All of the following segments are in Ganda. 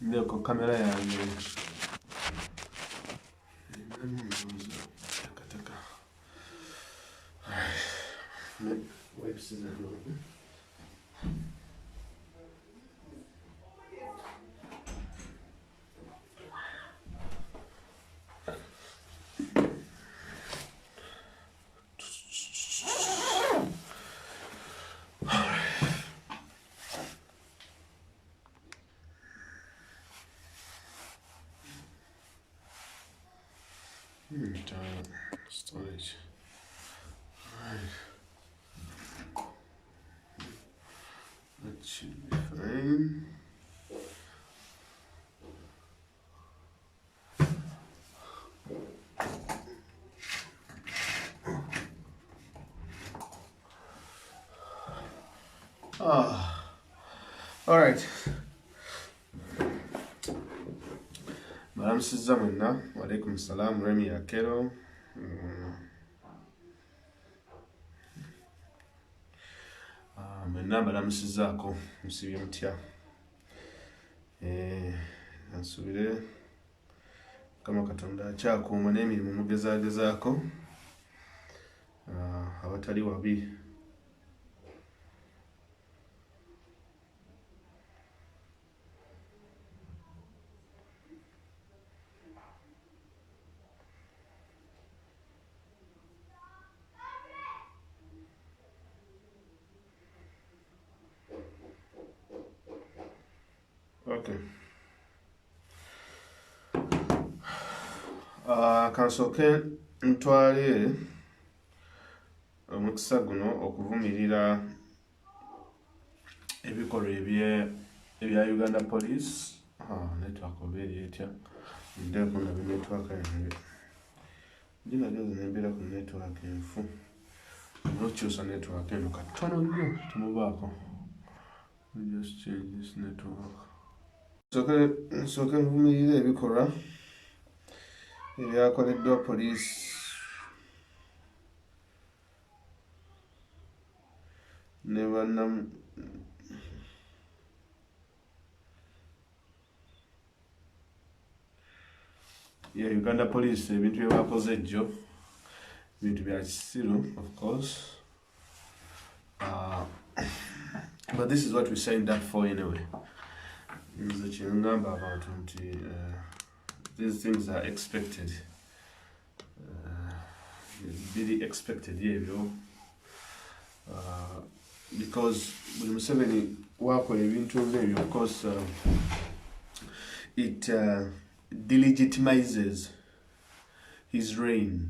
Ndeko kamera yange. Storage. Right. That should be fine. All right. Madam Sizamuna, walaikum salam, Remy Akero. Mwenna balamusizaako musibye mutya. Ansubire kama Katonda akyakuuma n'emirimu mugezaagezaako abatali wabi. Okay. Kansooke ntwale omukisa guno okuvumirira ebikolwa ebya Uganda Police. Network obeeri etya ndeeko na network yange gina lyoza nembeera ku network enfu nokyusa network eno katono nnyo tumubaako. Just change this network. Nsooke nvumirira ebikolwa ebyakoleddwa police ne bannamu Uganda Police. Ebintu bye bakoze ejjo bintu bya kisiru, of course, but this is what we signed up for anyway. Nze kyengamba abantu nti these things are expected, really expected ebyo, because buli Museveni wakola ebintu ebyo, of course, it delegitimizes his reign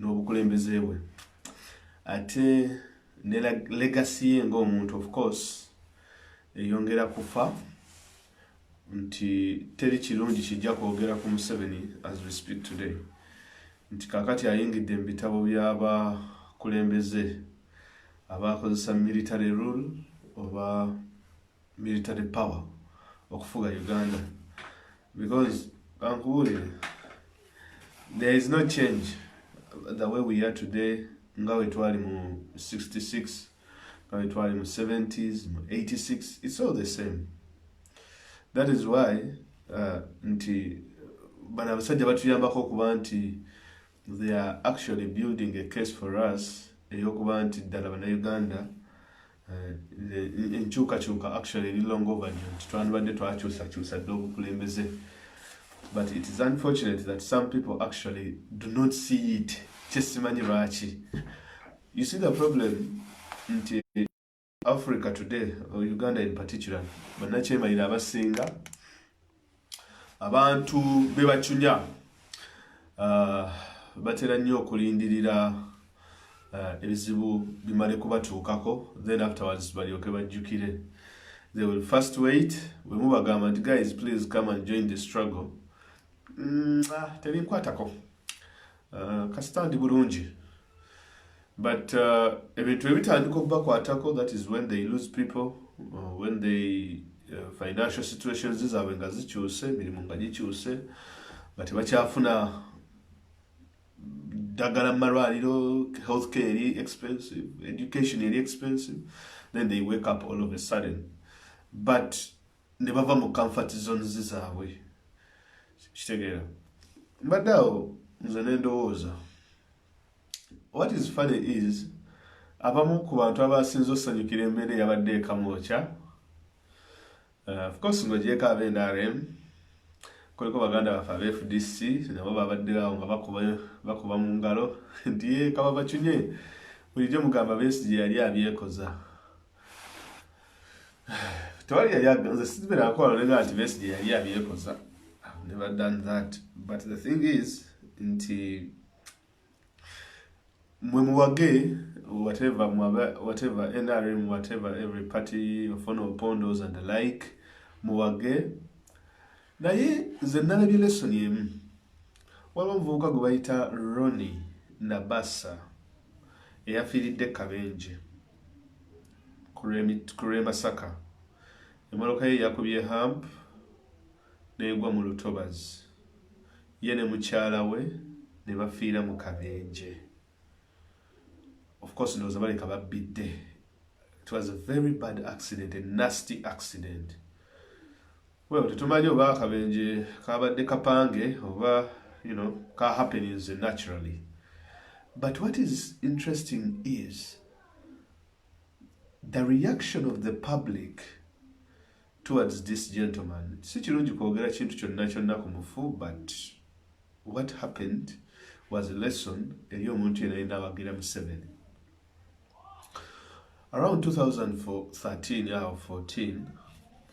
n'obukulembeze bwe, ate ne legacy ye ng'omuntu, of course, eyongera kufa. Nti teri kirungi kijja kwogera ku Museveni as we speak today, nti kakati ayingidde mu bitabo by'abakulembeze abakozesa military rule oba military power okufuga Uganda, because there is no change the way we are today nga we twali mu 66, nga we twali mu 70s, mu 86. It's all the same. That is why nti bana abasajja batuyambako okuba nti they are actually building a case for us eyokuba nti ddala bannayuganda enkyukakyuka actually eri long overdue, nti twandibadde twakyusakyusa dde obukulembeze. But it is unfortunate that some people actually do not see it. Kyesimanyi lwaki. You see the problem nti Africa today, or Uganda in particular, bannakyemalira abasinga abantu bebacunya batera nnyo okulindirira ebizibu bimale kubatuukako, then afterwards balyoke bajjukire. They will first wait, we mubagamba nti guys please come and join the struggle. Tebinkwatako kasitandi bulungi. But ebintu ebitandika okubakwatako, that is when they lose people, when they financial situations zaabwe nga zikyuse, emirimu nga gikyuse, nga tebakyafuna ddagala mu malwaliro, healthcare eri expensive, education eri expensive, then they wake up all of a sudden. But ne bava mu comfort zones zaabwe kitegeera mbadde awo nze n'endowooza what is funny is abamu ku bantu abasinze osanyukira embeera eyabadde ekamwokya of course ng'ogyeko ab'NRM kuliko baganda baffe aba FDC nabo babadde awo nga bakuba mu ngalo nti kaba bacunye bulijjo mugamba Besigye yali abyekoza tewali yali aganze sibeera akola nenga nti Besigye yali abyekoza. I've never done that, but the thing is nti mwe muwage whatever NRM, whatever every party of pondos and the like muwage naye nze nalabye lesson emu waliwo omuvubuka gwe bayita Ronnie Nabassa eyafiiridde Kabenje ku Masaka emmotoka ye yakubye hamp n'egwa mu lutobazi ye ne mukyala we ne bafiira mu Kabenje. Of course ndowooza baleka babbidde. It was a very bad accident, a nasty accident. Well, tetumanyi oba Kabenje kabadde kapange oba ka happenings naturally. But what is interesting is the reaction of the public towards this gentleman. Si kirungi kwogera kintu kyonna ku mufu, but what happened was a lesson eri omuntu yenna alina awagira Museveni. Around 2013 or 14,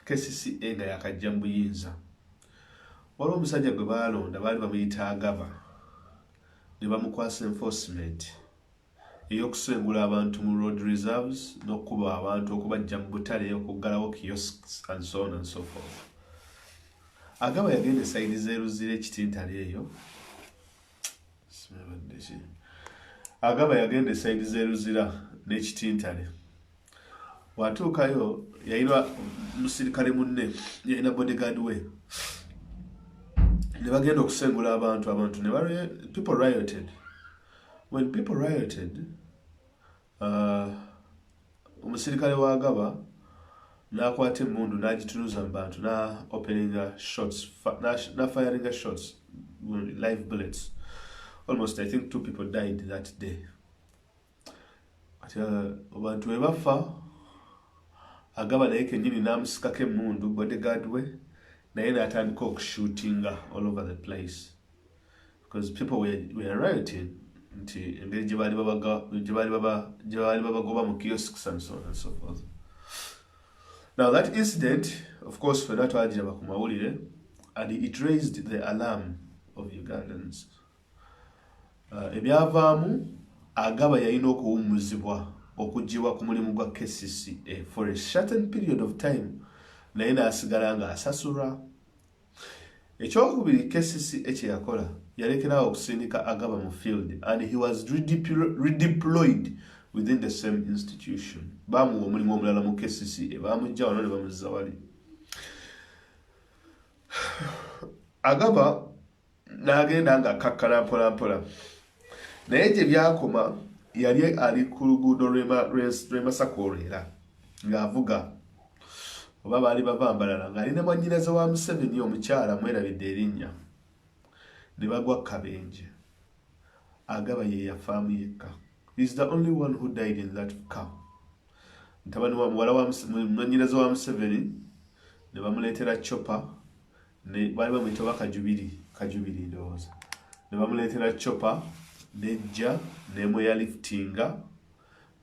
KCCA nga yakajja mu buyinza. Waliwo omusajja gwe baalonda baali bamuyita Agaba ne bamukwasa enforcement ey'okusengula abantu mu road reserves n'okuba abantu okubajja mu butale okuggalawo kiosks and so on and so forth. Agaba yagenda esayidi z'eruzira ekitintale eyo. Agaba yagenda esayidi z'eruzira n'ekitintale. Watuukayo yayina musirikale munne yayina bodyguard we ne bagenda okusengula abantu ne people rioted. When people rioted, omusirikale wa Agaba n'akwata emmundu n'agitunuza mu bantu na opening shots na firing shots, live bullets. Almost I think 2 people died that day. Abantu we bafa Agaba naye kennyini n'amusikako emmundu bodyguard we naye n'atandika okushootinga all over the place because people were rioting nti engeri gye baali babagoba mu kiosks and so on and so forth. Now that incident, of course, fenna twagiraba ku mawulire and it raised the alarm of Ugandans. Ebyavaamu Agaba yalina okuwummuzibwa okuggyibwa ku mulimu gwa KCCA for a certain period of time naye n'asigala nga asasulwa. Ekyokubiri KCCA kye yakola yalekerawo okusindika Agaba mu field and he was redeployed within the same institution. Baamuwa omulimu omulala mu KCCA baamujja wano ne bamuzza wali. Agaba n'agenda nga akakkala mpolampola naye gye byakoma yali ali ku luguudo lw'e Masaka olwera ng'avuga oba baali bavambalala ng'ali ne mwannyinaze wa Museveni omukyala mwerabidde erinnya ne bagwa Kabenje. Agaba ye yafaamu yekka. He is the only one who died in that car. Ntabani wa muwala wa mwannyinaze wa Museveni ne bamuleetera chopper ne baali bamuyita oba kajubiri ndowooza ne bamuleetera chopper nejja nemweyaliftinga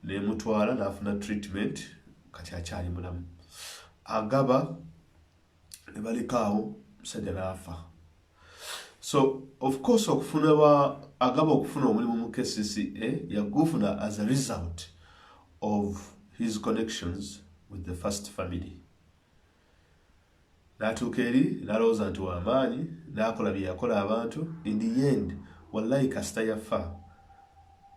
nemutwala n'afuna treatment kati akyali mulamu. Agaba ne balikaawo musajja n'afa. So of course Agaba okufuna omulimu mu KCCA yagufuna as a result of his connections with the first family. N'atuuka eri n'alowooza nti w'amaanyi n'akola bye yakola abantu. In the end, wallahi kasita yafa,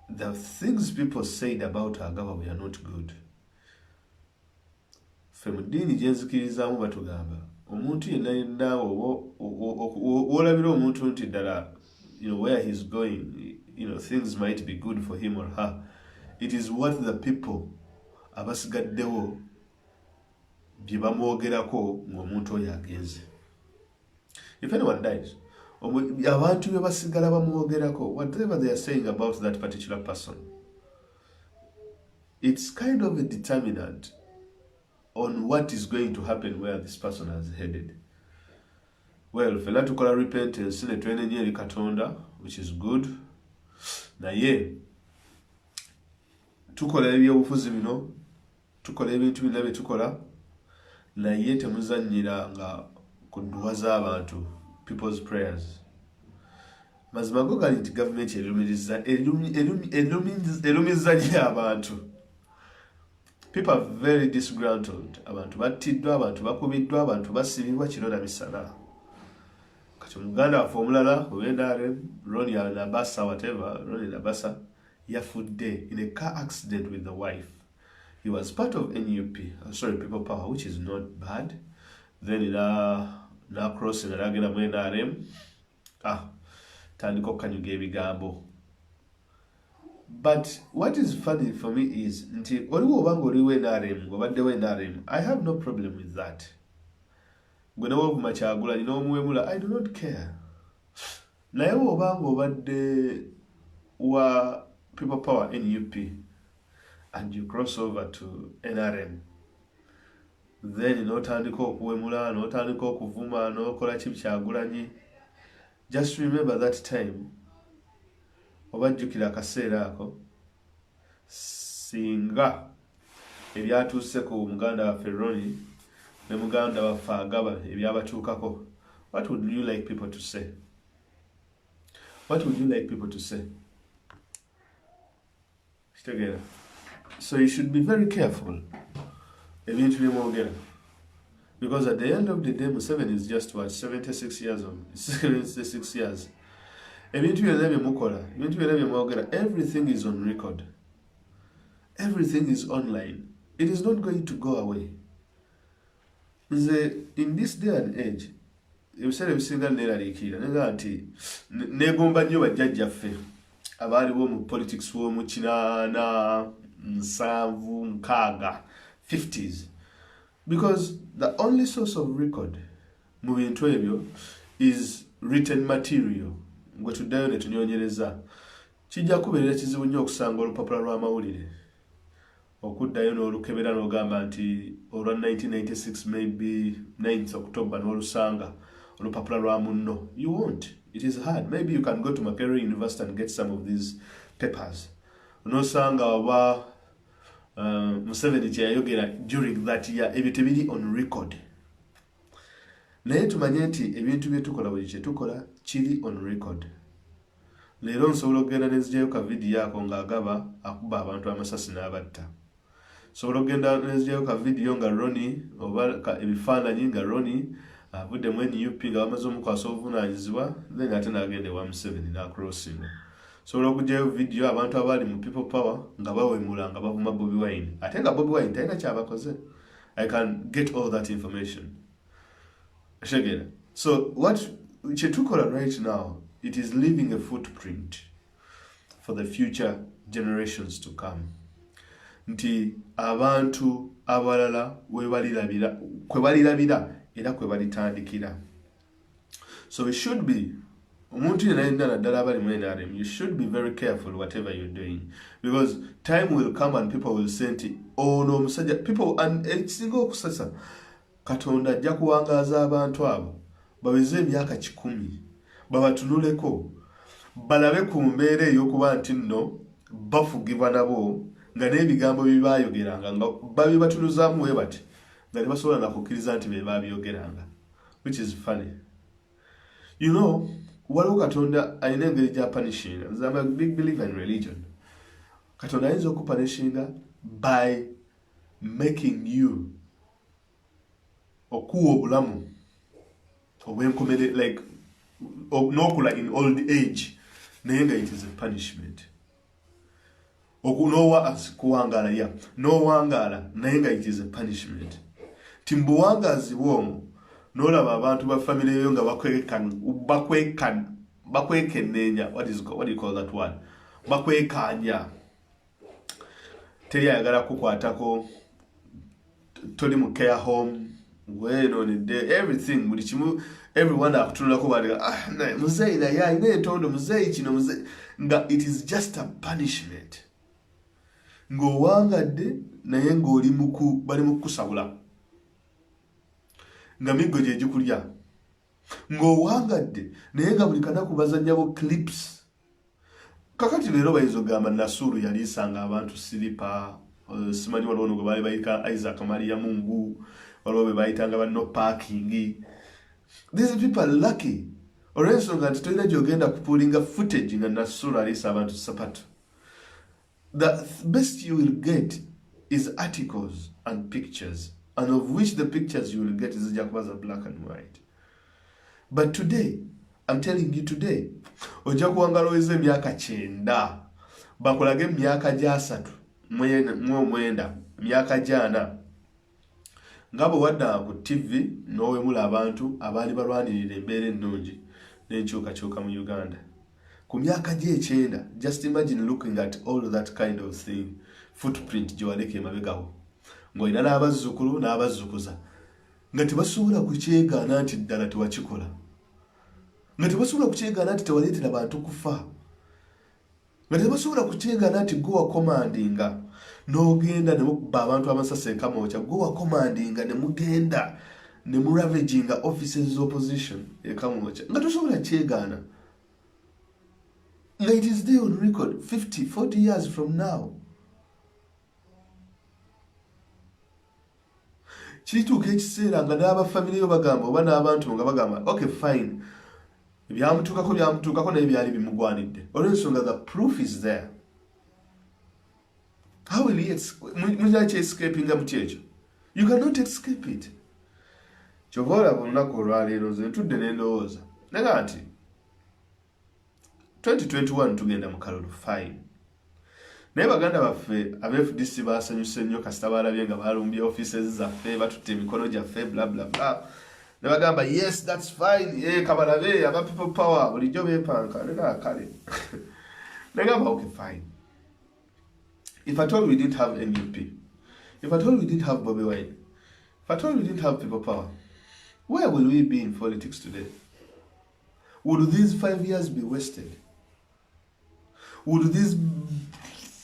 the things people said about Agaba were not good. Ffe mu ddiini gye nzikirizaamu batugamba omuntu yenna w'olabira omuntu nti ddala where he's going, things might be good for him or her. It is what the people abasigaddewo bye bamwogerako ng'omuntu oyo agenze. If anyone dies, abantu be basigala bamwogerako, whatever they are saying about that particular person, it's kind of a determinant on what is going to happen where this person has headed. Well, fela tukola repentance ne twenenye eri Katonda, which is good. Naye tukola ebyobufuzi bino, tukola ebintu bino bye tukola, naye temuzannyira nga ku dduwa z'abantu, people's prayers. Mazima go gali nti government elumiza nnyo abantu. People are very disgruntled. Abantu battiddwa, abantu bakubiddwa, abantu basibibwa kiro na misana. Kati Muganda waffe omulala NRM, Ronnie Nabasa, whatever, Ronnie Nabasa, yafudde in a car accident with the wife. He was part of NUP, People Power, which is not bad. Then in na crossing agenda mu NRM, tandika okukanyuga ebigambo. But what is funny for me is nti oliwo obanga oliwo NRM, ng'obaddewo NRM, I have no problem with that. Gwe nawe ovuma Kyagulanyi n'omuwemula, I do not care. Naye obanga obadde wa People Power NUP and you cross over to NRM, then n'otandika okuwemula, n'otandika okuvuma, n'okola ki Kyagulanyi, just remember that time. Obajjukira akaseera ako, singa ebyatuuse ku muganda waffe Ronnie ne muganda waffe Agaba ebyabatuukako, what would you like people to say? What would you like people to say? Together. So you should be very careful ebintu byemwogera, because at the end of the day Museveni is just what, 76 years old, 76 years. Ebintu byonna byemukola, ebintu byonna byemwogera, everything is on record. Everything is online. It is not going to go away. In this day and age, ebiseera ebisinga neeraliikirira nenga nti neegomba nnyo bajjajjaffe abaaliwo mu politics w'omu 80, 70, 60, 50s, because the only source of record mu bintu ebyo is written material. Gwe tuddayo ne tunyonyereza, kijja kubeerera kizibu nnyo okusanga olupapula lw'amawulire, okuddayo n'olukebera n'ogamba nti olwa 1996 maybe 9th October n'olusanga olupapula lwa munno. You won't. It is hard. Maybe you can go to Makerere University and get some of these papers. N'osanga oba Museveni kye yayogera during that year, ebyo tebiri on record. Naye tumanye nti ebintu bye tukola buli kye tukola kiri on record. Leero nsobola okugenda n'ezijayo ka video ako ng'Agaba akuba abantu amasasi n'abatta. Nsobola okugenda n'ezijayo ka video nga Ronnie oba ebifaananyi nga Ronnie avudde mu NUP nga bamaze omukwasa obuvunaanyizibwa, then ate n'agenda ewa Museveni n'acrossinga. Nsobola okugjayo video abantu abaali mu People Power nga bawemula nga bavuma Bobi Wine, ate nga Bobi Wine talina kyabakoze. I can get all that information. So what Chetukola right now, it is leaving a footprint for the future generations to come. Nti abantu abalala kwe balirabira era kwe balitandikira. So we should be, omuntu yenna naddala abali mu NRM, you should be very careful whatever you're doing, because time will come and people will say nti ono omusajja, people, and ekisinga okusasa Katonda ajja kuwangaaza abantu abo baweze emyaka 10 babatunuleko balabe ku mbeera ey'okuba nti nno bafugibwa nabo nga n'ebigambo bibaayogeranga nga babibatuluzaamu we bati nga tebasobola nakukkiriza nti be baabyogeranga, which is funny. You know, waliwo Katonda alina engeri gya punishinga. I'm a big believer in religion. Katonda ayinza okupunishinga by making you okuwa obulamu obwenkomere, like n'okula in old age, naye nga it is a punishment. Okunowa kuwangala ya n'owangala naye nga it is a punishment. Timbuwangazi bw'omwo n'olaba abantu ba family yo nga bakwekenneenya, what do you call that word? Bakwekanya. Teri ayagala kukwatako toli mu care home weenonedde everything buli kimu everyone akutunulako baliga muzeeyi naye alina entondo muzeeyi kino muzeeyi nga it is just a punishment ng'owangadde naye ng'oli bali mu kukusabula nga miggo gye gikulya ng'owangadde naye nga buli kanaku bazannyabo clips kakati leero bayinza ogamba Nasuru yaliisanga abantu siripa simanyi waliwo gwe baali bayita Isaac Maria Mungu waliwo be bayitanga banno parking. These people are lucky olw'ensonga nti tolina gy'ogenda kupuulinga footage nga Nasuru aliisa abantu sapatu. The best you will get is articles and pictures, and of which the pictures you will get is just black and white. But today, I'm telling you today, ojja kuwangaloweza emyaka 9 bakulage emyaka gya 3 myaka gyana nga bwe wadda ku TV n'owemula abantu abaali balwanirira embeera ennungi n'enkyukakyuka mu Uganda. Ku myaka gye 9, just imagine looking at all that kind of thing, footprint gye waleka emabegawo ng'olina n'abazzukulu n'abazzukuza nga tebasobola kukyegaana nti ddala tewakikola, nga tebasobola kukyegaana nti tewaleetera bantu kufa, nga tebasobola kukyegaana nti gwe wakomandinga n'ogenda ne mukuba abantu amasasi ekamwokya, gwe wakomandinga ne mugenda ne muravaginga offices z'opposition ekamwokya, nga tosobola kyegaana. It is there on record 40 years from now. Kirituuka ekiseera nga n'abafamily yo bagamba oba n'abantu nga bagamba okay fine byamutuukako naye byali bimugwanidde olw'ensonga the proof is there. How will he escaping muti ekyo? You cannot escape it. Kyova olaba olunaku olwaleero nze ntudde ne ndowooza naga nti 2021 tugenda mu kalulu fine. Naye baganda baffe aba-FDC basanyuse nnyo kasita balabye nga balumbye offices zaffe batutte emikono gyaffe bla bla bla. Ne bagamba yes that's fine kabalabe aba people power bulijjo beepanka nega kale. Negamba okay fine. If at all we didn't have NUP, if at all we didn't have Bobi Wine, if at all we didn't have people power, where will we be in politics today? Would these 5 years be wasted? Would these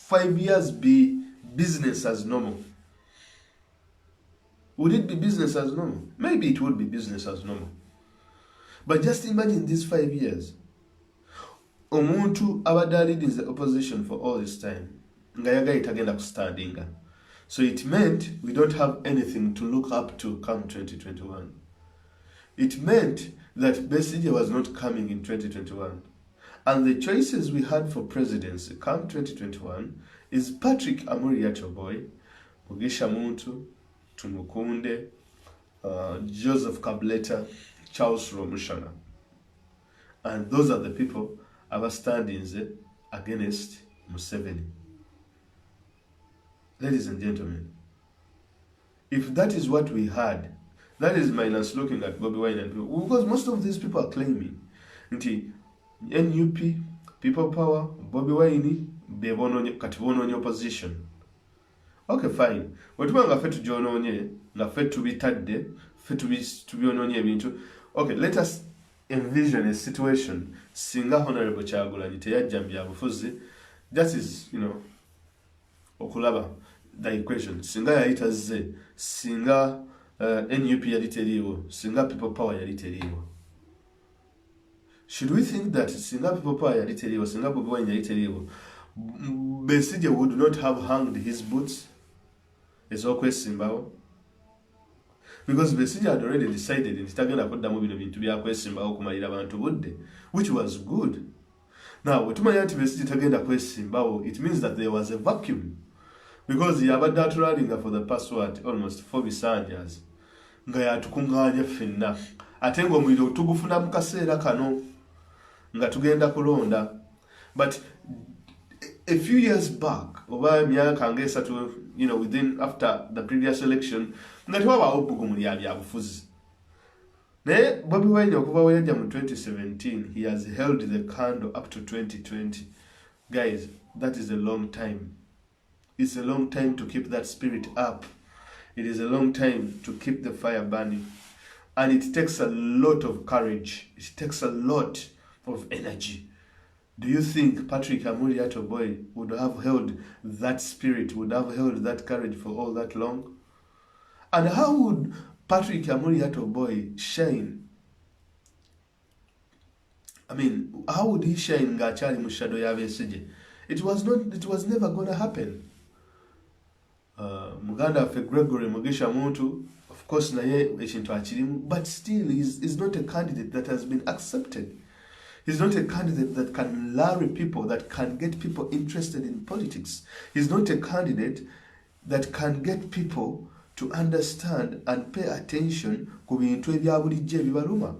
5 years be business as normal? Would it be business as normal? Maybe it would be business as normal. But just imagine these 5 years. Omuntu abadde leading the opposition for all this time. Nga yagaye tagenda kustandinga. So it meant we don't have anything to look up to come 2021. It meant that Besigye was not coming in 2021. And the choices we had for presidency come 2021 is Patrick Amuri Yachoboy, Mugisha Muntu, Tumukunde, Joseph Kableta, Charles Romushana. And those are the people who are standing against Museveni. Ladies and gentlemen, if that is what we had, that is minus looking at Bobi Wine and people, because most of these people are claiming NUP, people power, Bobi Wine, kati opposition. Okay, fine. Wetuba nga fe tujononye, nga fe tubitadde, fe tubiononye ebintu. Okay, let us envision a situation singa Honorable Kyagulanyi teyajjambya bufuzi. That is, okulaba the equation. Singa yayitaze, singa NUP yali teriiwo, singa people power yali teriiwo. Should we think that singa people power yali teriiwo, singa Bobi Wine yali teriiwo, Besigye would not have hanged his boots? Ez'okwesimbawo? Because Besigye had already decided nti tagenda kuddamu bino bintu byakwesimbawo kumalira abantu budde, which was good. Now, wetumanya nti Besigye tagenda kwesimbawo, it means that there was a vacuum. Because yabadde atulalinga for the past almost 4 bisanjas. Nga yatukungaanya ffenna. Ate ng'omuliro tugufuna mu kaseera kano nga tugenda kulonda. But a few years back, oba myaka ng'esatu, within after the previous election, nga tewabaawo bbugumu lya byabufuzi. Naye Bobi Wine okuva we yajja mu 2017, he has held the candle up to 2020. Guys, that is a long time. It's a long time to keep that spirit up. It is a long time to keep the fire burning. And it takes a lot of courage. It takes a lot of energy. Do you think Patrick Amuriato Boy would have held that spirit, would have held that courage for all that long? And how would Patrick Amuriato Boy shine? I mean, how would he shine ngachali mu shadow ya Besigye? It was never going to happen. Muganda fe Gregory Mugisha Muntu, of course naye ekintu akirimu, but still is not a candidate that has been accepted. He's not a candidate that can lure people, that can get people interested in politics. He's not a candidate that can get people to understand and pay attention ku bintu ebya bulijjo ebibaluma.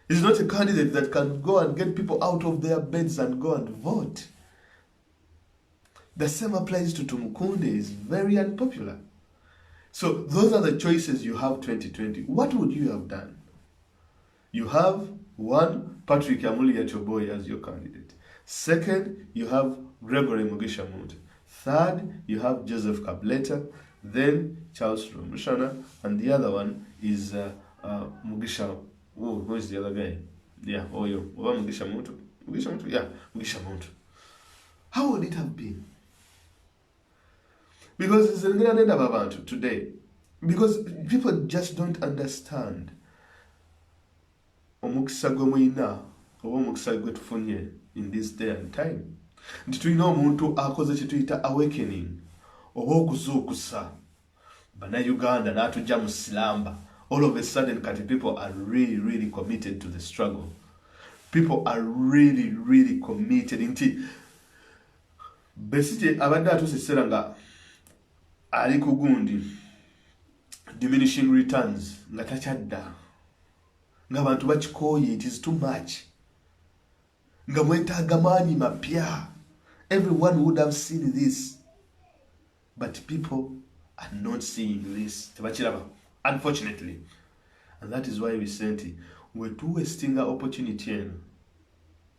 He's not a candidate that can go and get people out of their beds and go and vote. The same applies to Tumukunde. Is very unpopular. So those are the choices you have 2020. What would you have done? You have one, Patrick Amuriato Boy as your candidate. Second, you have Gregory Mugisha Muntu. Third, you have Joseph Kableta. Then Charles Rumushana. And the other one is Mugisha. Oh, who is the other guy? Yeah, Oyo. Mugisha Muntu. Mugisha Muntu? Yeah, Mugisha Muntu. How would it have been? Because it's a today. Because people just don't understand. Omukisa gwe muyina oba omukisa gwe tufunye in this day and time. Nti tulina omuntu akoze kye tuyita awakening oba okuzuukusa bannayuganda n'atujja mu silamba. All of a sudden kati people are really committed to the struggle. People are really committed. Nti Besigye abadde atuuse ekiseera nga ali ku gundi diminishing returns nga takyadda nga bantu bakikoye, it is too much, nga mwetaaga maanyi mapya. Everyone would have seen this, but people are not seeing this. Tebakiraba, unfortunately. And that is why we sent we're too wasting our opportunity.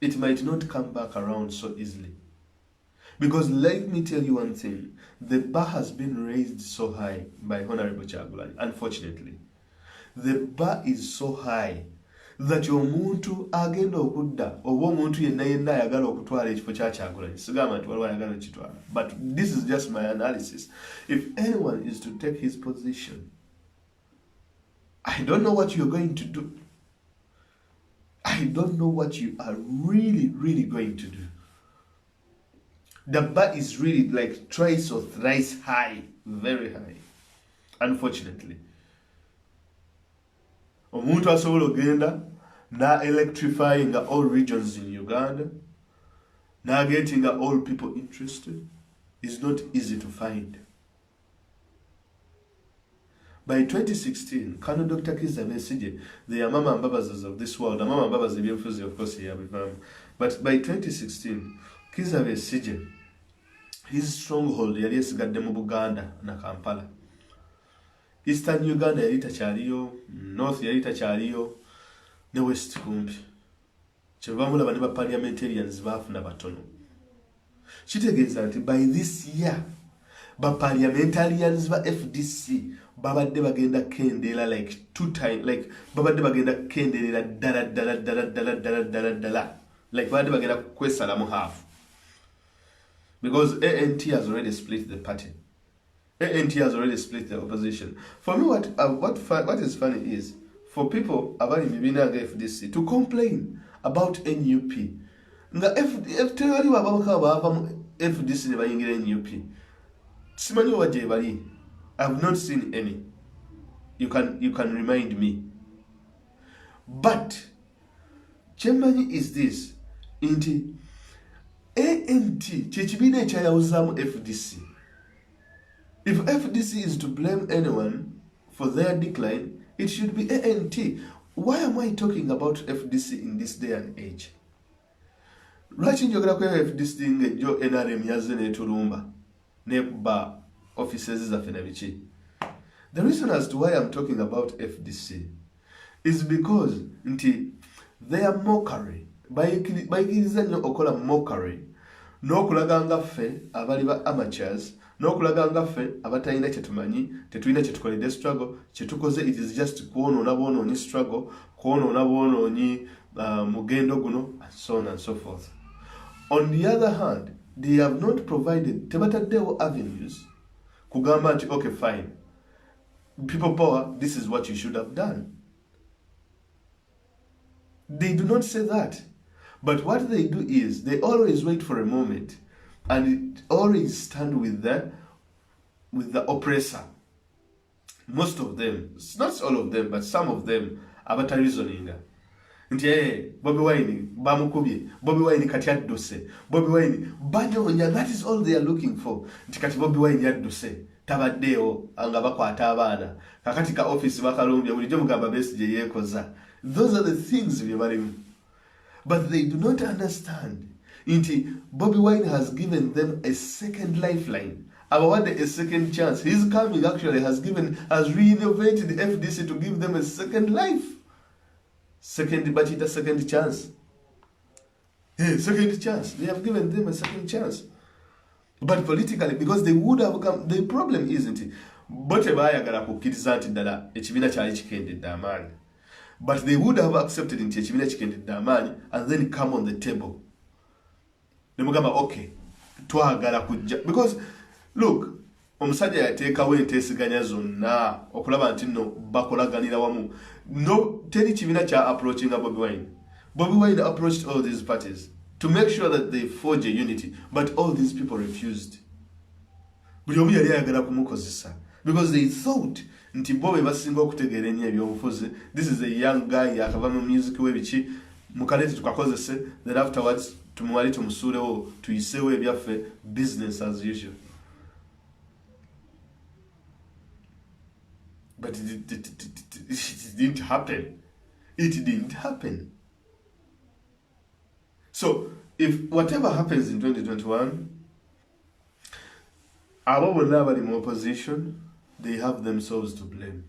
It might not come back around so easily. Because let me tell you one thing, the bar has been raised so high by Honorable Kyagulanyi, unfortunately. The bar is so high that your muntu agenda okudda oba omuntu yenna ayagala okutwala ekifo kya Kyagulanyi. Sigamba nti waliwo ayagala okitwala. But this is just my analysis. If anyone is to take his position, I don't know what you're going to do. I don't know what you are really going to do. The bar is really like twice or thrice high, very high, unfortunately. Omuntu asobola ogenda na electrifying all regions in Uganda, na getting all people interested is not easy to find. By 2016, Colonel Dr. Kizza Besigye, the Mama Mbabazas of this world, the Mama Mbabazas byebufuzi of course here, but by 2016, Kizza Besigye, his stronghold yali esigadde mu Buganda na Kampala. Eastern Uganda yali takyaliyo, North yali takyaliyo, ne West kumpi. Kyebamulaba ne ba parliamentarians baafuna batono. Kitegeeza nti by this year, ba parliamentarians ba FDC babadde bagenda kendeera like 2 times, like babadde bagenda kendeera dala. Like babadde bagenda kwesala mu half. Because ANT has already split the party. ANT has already split the opposition. For me, what is funny is for people abali mibina nga FDC to complain about NUP. Nga tewali babaka bava mu FDC ne bayingira NUP. Simanyi waje bali. I've not seen any. You can remind me. But Chemani is this. Inti ANT chichibine ekyayawuzamu FDC. If FDC is to blame anyone for their decline, it should be ANT. Why am I talking about FDC in this day and age? Lwaki njogera ku FDC ng'ejjo NRM yazze n'etulumba n'ekuba offices zaffe na biki? The reason as to why I'm talking about FDC is because nti their mockery, bayigiriza nnyo okola mockery n'okulaga nga ffe abali ba amateurs n'okulaga ngaffe abatalina kye tumanyi tetulina kye tukoledde struggle kye tukoze it is just kwonoona bwonoonyi struggle kwonoona bwonoonyi mugendo guno and so on and so forth. On the other hand, they have not provided tebataddewo avenues kugamba nti okay fine people power, this is what you should have done. They do not say that. But what they do is they always wait for a moment and always stand with the oppressor. Most of them, not all of them, but some of them, abata reasoning. Nti Bobi Wine bamukubye, Bobi Wine kati yadduse, Bobi Wine banyonya, that is all they are looking for. Nti kati Bobi Wine yadduse, tabaddeyo anga bakwata abaana, kakati ka office bakalumbya bulijjo mugamba Besigye yeekoza. Those are the things we balimu. But they do not understand. Inti Bobi Wine has given them a second lifeline. Abawadde a second chance. His coming actually has renovated the FDC to give them a second life. Second chance. Hey, second chance. They have given them a second chance. But politically, because they would have come, the problem isn't it? Bote bayagala kukkiriza nti ddala ekibiina kyali kikendedde amaanyi. But they would have accepted nti ekibiina kikendedde amaanyi and then come on the table. Nemugamba okay, twagala kujja. Because look, omusajja yateekawo enteeseganya zonna okulaba nti nno bakolaganira wamu. No, teri kibiina kya approaching Bobi Wine. Bobi Wine approached all these parties to make sure that they forge a unity, but all these people refused. Buli omu yali ayagala kumukozesa because they thought nti Bobi basinga okutegeera ennyo ebyobufuzi. This is a young guy yakava mu music we biki mukaleti tukakozese, then afterwards tumwali tumusuulewo tuyiseewo ebyaffe business as usual. But it didn't happen. It didn't happen. So, if whatever happens in 2021, abo bonna abali mu opposition, they have themselves to blame.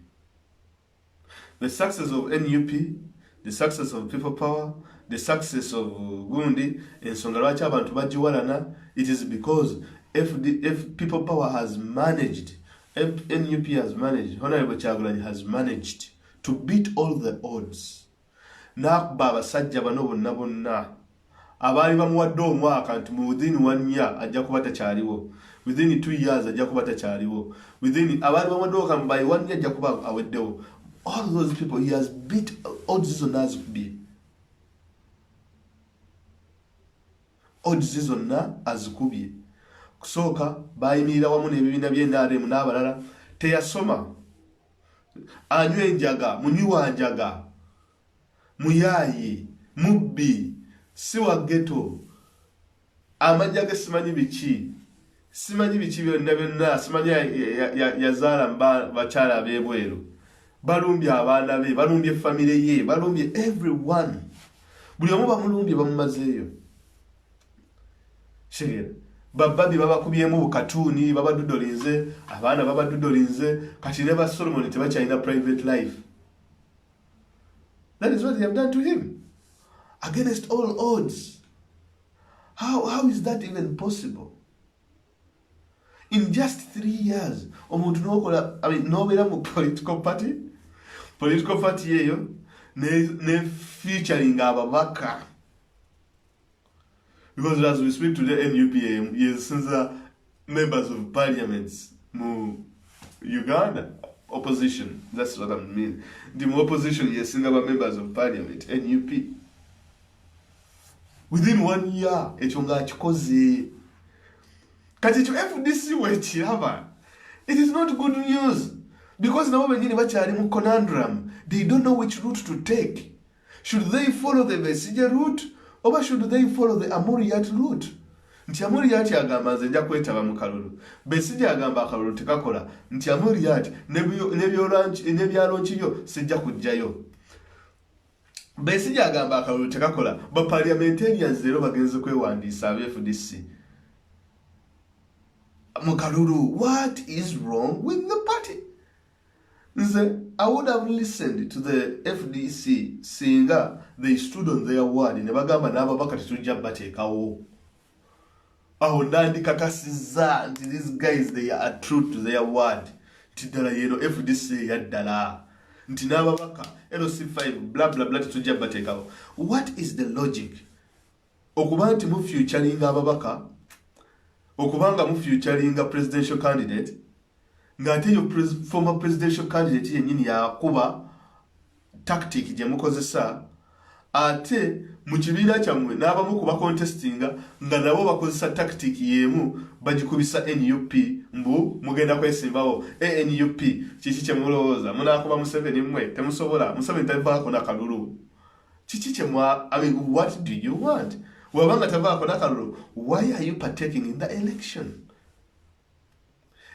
The success of NUP, the success of People Power, the success of Gundi, ensonga lwaki abantu bagiwalana, it is because if People Power has managed, NUP has managed, Honorable Kyagulanyi has managed to beat all the odds. Nakuba abasajja bano bonna bonna abaali bamuwadde omwaka nti within 1 year ajja kuba takyaliwo, within 2 years ajja kuba takyaliwo, within abaali bamuwadde okamba by 1 year ajja kuba aweddewo. All those people he has beat odds zonna azikubye. Odds zonna azikubye. Kusooka bayimirira wamu n'ebibiina by'NRM n'abalala, teyasoma, anywa enjaga, munywi wa njaga, muyaayi, mubbi, si wa ghetto, amajja ge simanyi biki byonna, simanyi yazaala bakyala ab'ebweru, balumbye abaana be, balumbye famire ye, balumbye everyone, buli omu bamulumbye bamumazeeyo. Shegera babbabi babakubyemu bukatuuni, babadudolinze, abaana babadudolinze, kati ne ba Solomon tebakyalina private life. That is what they have done to him. Against all odds. How is that even possible? In just 3 years, omuntu nokola, nobera mu political party eyo, ne featuring ababaka. Because as we speak today, NUP is members of parliaments mu Uganda opposition. That's what I mean. The opposition is members of parliament, NUP. Within 1 year, echonga chikoze. Kati cho FDC wechiraba. It is not good news. Because now when bachari mu conundrum, they don't know which route to take. Should they follow the Besigye route? Or should they follow the Amuriat route? Nti Amuriat agamba nze nja kwetaba mu kalulu. Besigye agamba akalulu tekakola. Nti Amuriat nebyalonki yo sijja kujjayo. Besigye agamba akalulu tekakola. Ba parliamentarians leero bagenze kwewandiisa aba FDC. Mu kalulu, what is wrong with the party? I would have listened to the FDC singa they stood on their word. Nebagamba n'ababaka tetujja bateekawo. awo nandikakasizza nti these guys they are true to their word nti ddala yeno FDC yaddala nti n'ababaka LC5 bla bla bla tetujja bateekawo. What is the logic okuba nti mu futuringa ababaka okubanga mu futuringa presidential candidate ng'ate yo former presidential candidate yennyini yakuba tactic gye mukozesa ate mu kibiina kyammwe n'abamu kuba contestinga nga nabo bakozesa tactic yemu bagikubisa NUP mbu mugenda kwesimbawo NUP kiki kye mulowooza munaakuba Museveni mmwe temusobola Museveni tavaako n'akalulu kiki kye I mean what do you want wabanga tavaako n'akalulu why are you partaking in the election?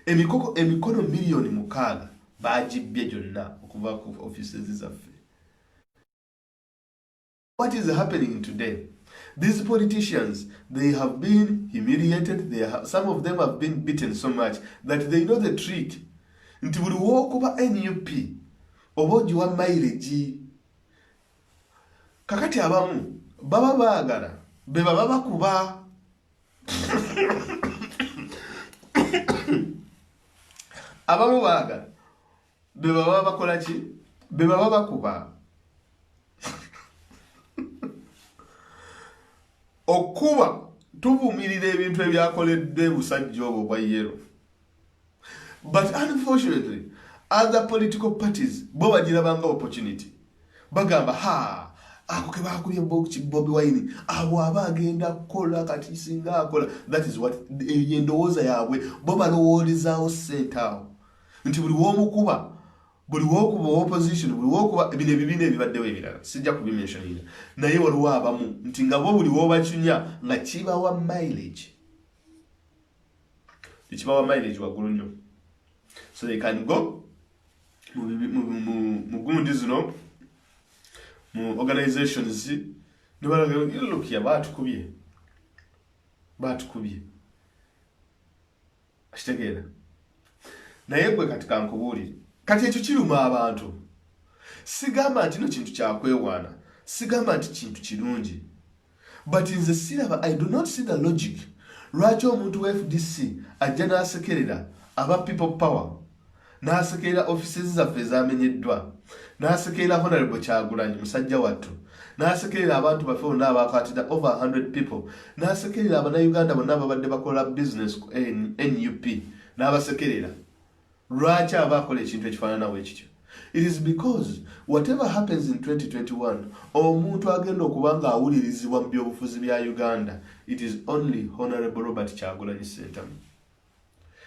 Emikono miliyoni 6 bagibbye gyonna okuva ku offices zaffe. What is happening today? These politicians, they have been humiliated. Some of them have been beaten so much that they know the trick. Nti buli wokuba NUP oba ogiwa mileage. Kakati abamu baba baagala be baba bakuba. Abamu baagala be baba bakola ki? Be baba bakuba. Okuba tuvumirira ebintu ebyakoledde busajja obwo bwa yero. But unfortunately, other political parties bo bagirabanga opportunity. Bagamba ako ke bakubye Bobi Wine abo abagenda kukola kati singa akola. That is what yendowooza yaabwe bo balowoolezaawo ssente awo nti buli w'omukuba buli w'okuba opposition buli w'okuba ebino ebibiina ebibaddewo ebirala sijja kubimentionira naye waliwo abamu nti nga bo buli w'obacunya nga kibawa mileage waggulu nnyo so they can go mu gundi zino mu organizations ne balaga look ya batukubye akitegeera naye gwe kati kankubuulire kati ekyo kiruma abantu sigamba nti no kintu kyakwewaana sigamba nti kintu kirungi but nze siraba I do not see the logic lwaki omuntu wa FDC ajja n'asekerera aba people power n'asekerera offices zaffe ezamenyeddwa n'asekerera Honorable Kyagulanyi musajja wattu n'asekerera abantu baffe bonna abakwatira over 100 people n'asekerera abannayuganda bonna ababadde bakola business NUP n'abasekerera lwaki abakola ekintu ekifaananawo ekityo. It is because whatever happens in 2021 omuntu agenda okuba nga awulirizibwa mu byobufuzi bya Uganda it is only Honorable Robert Kyagulanyi Ssentamu.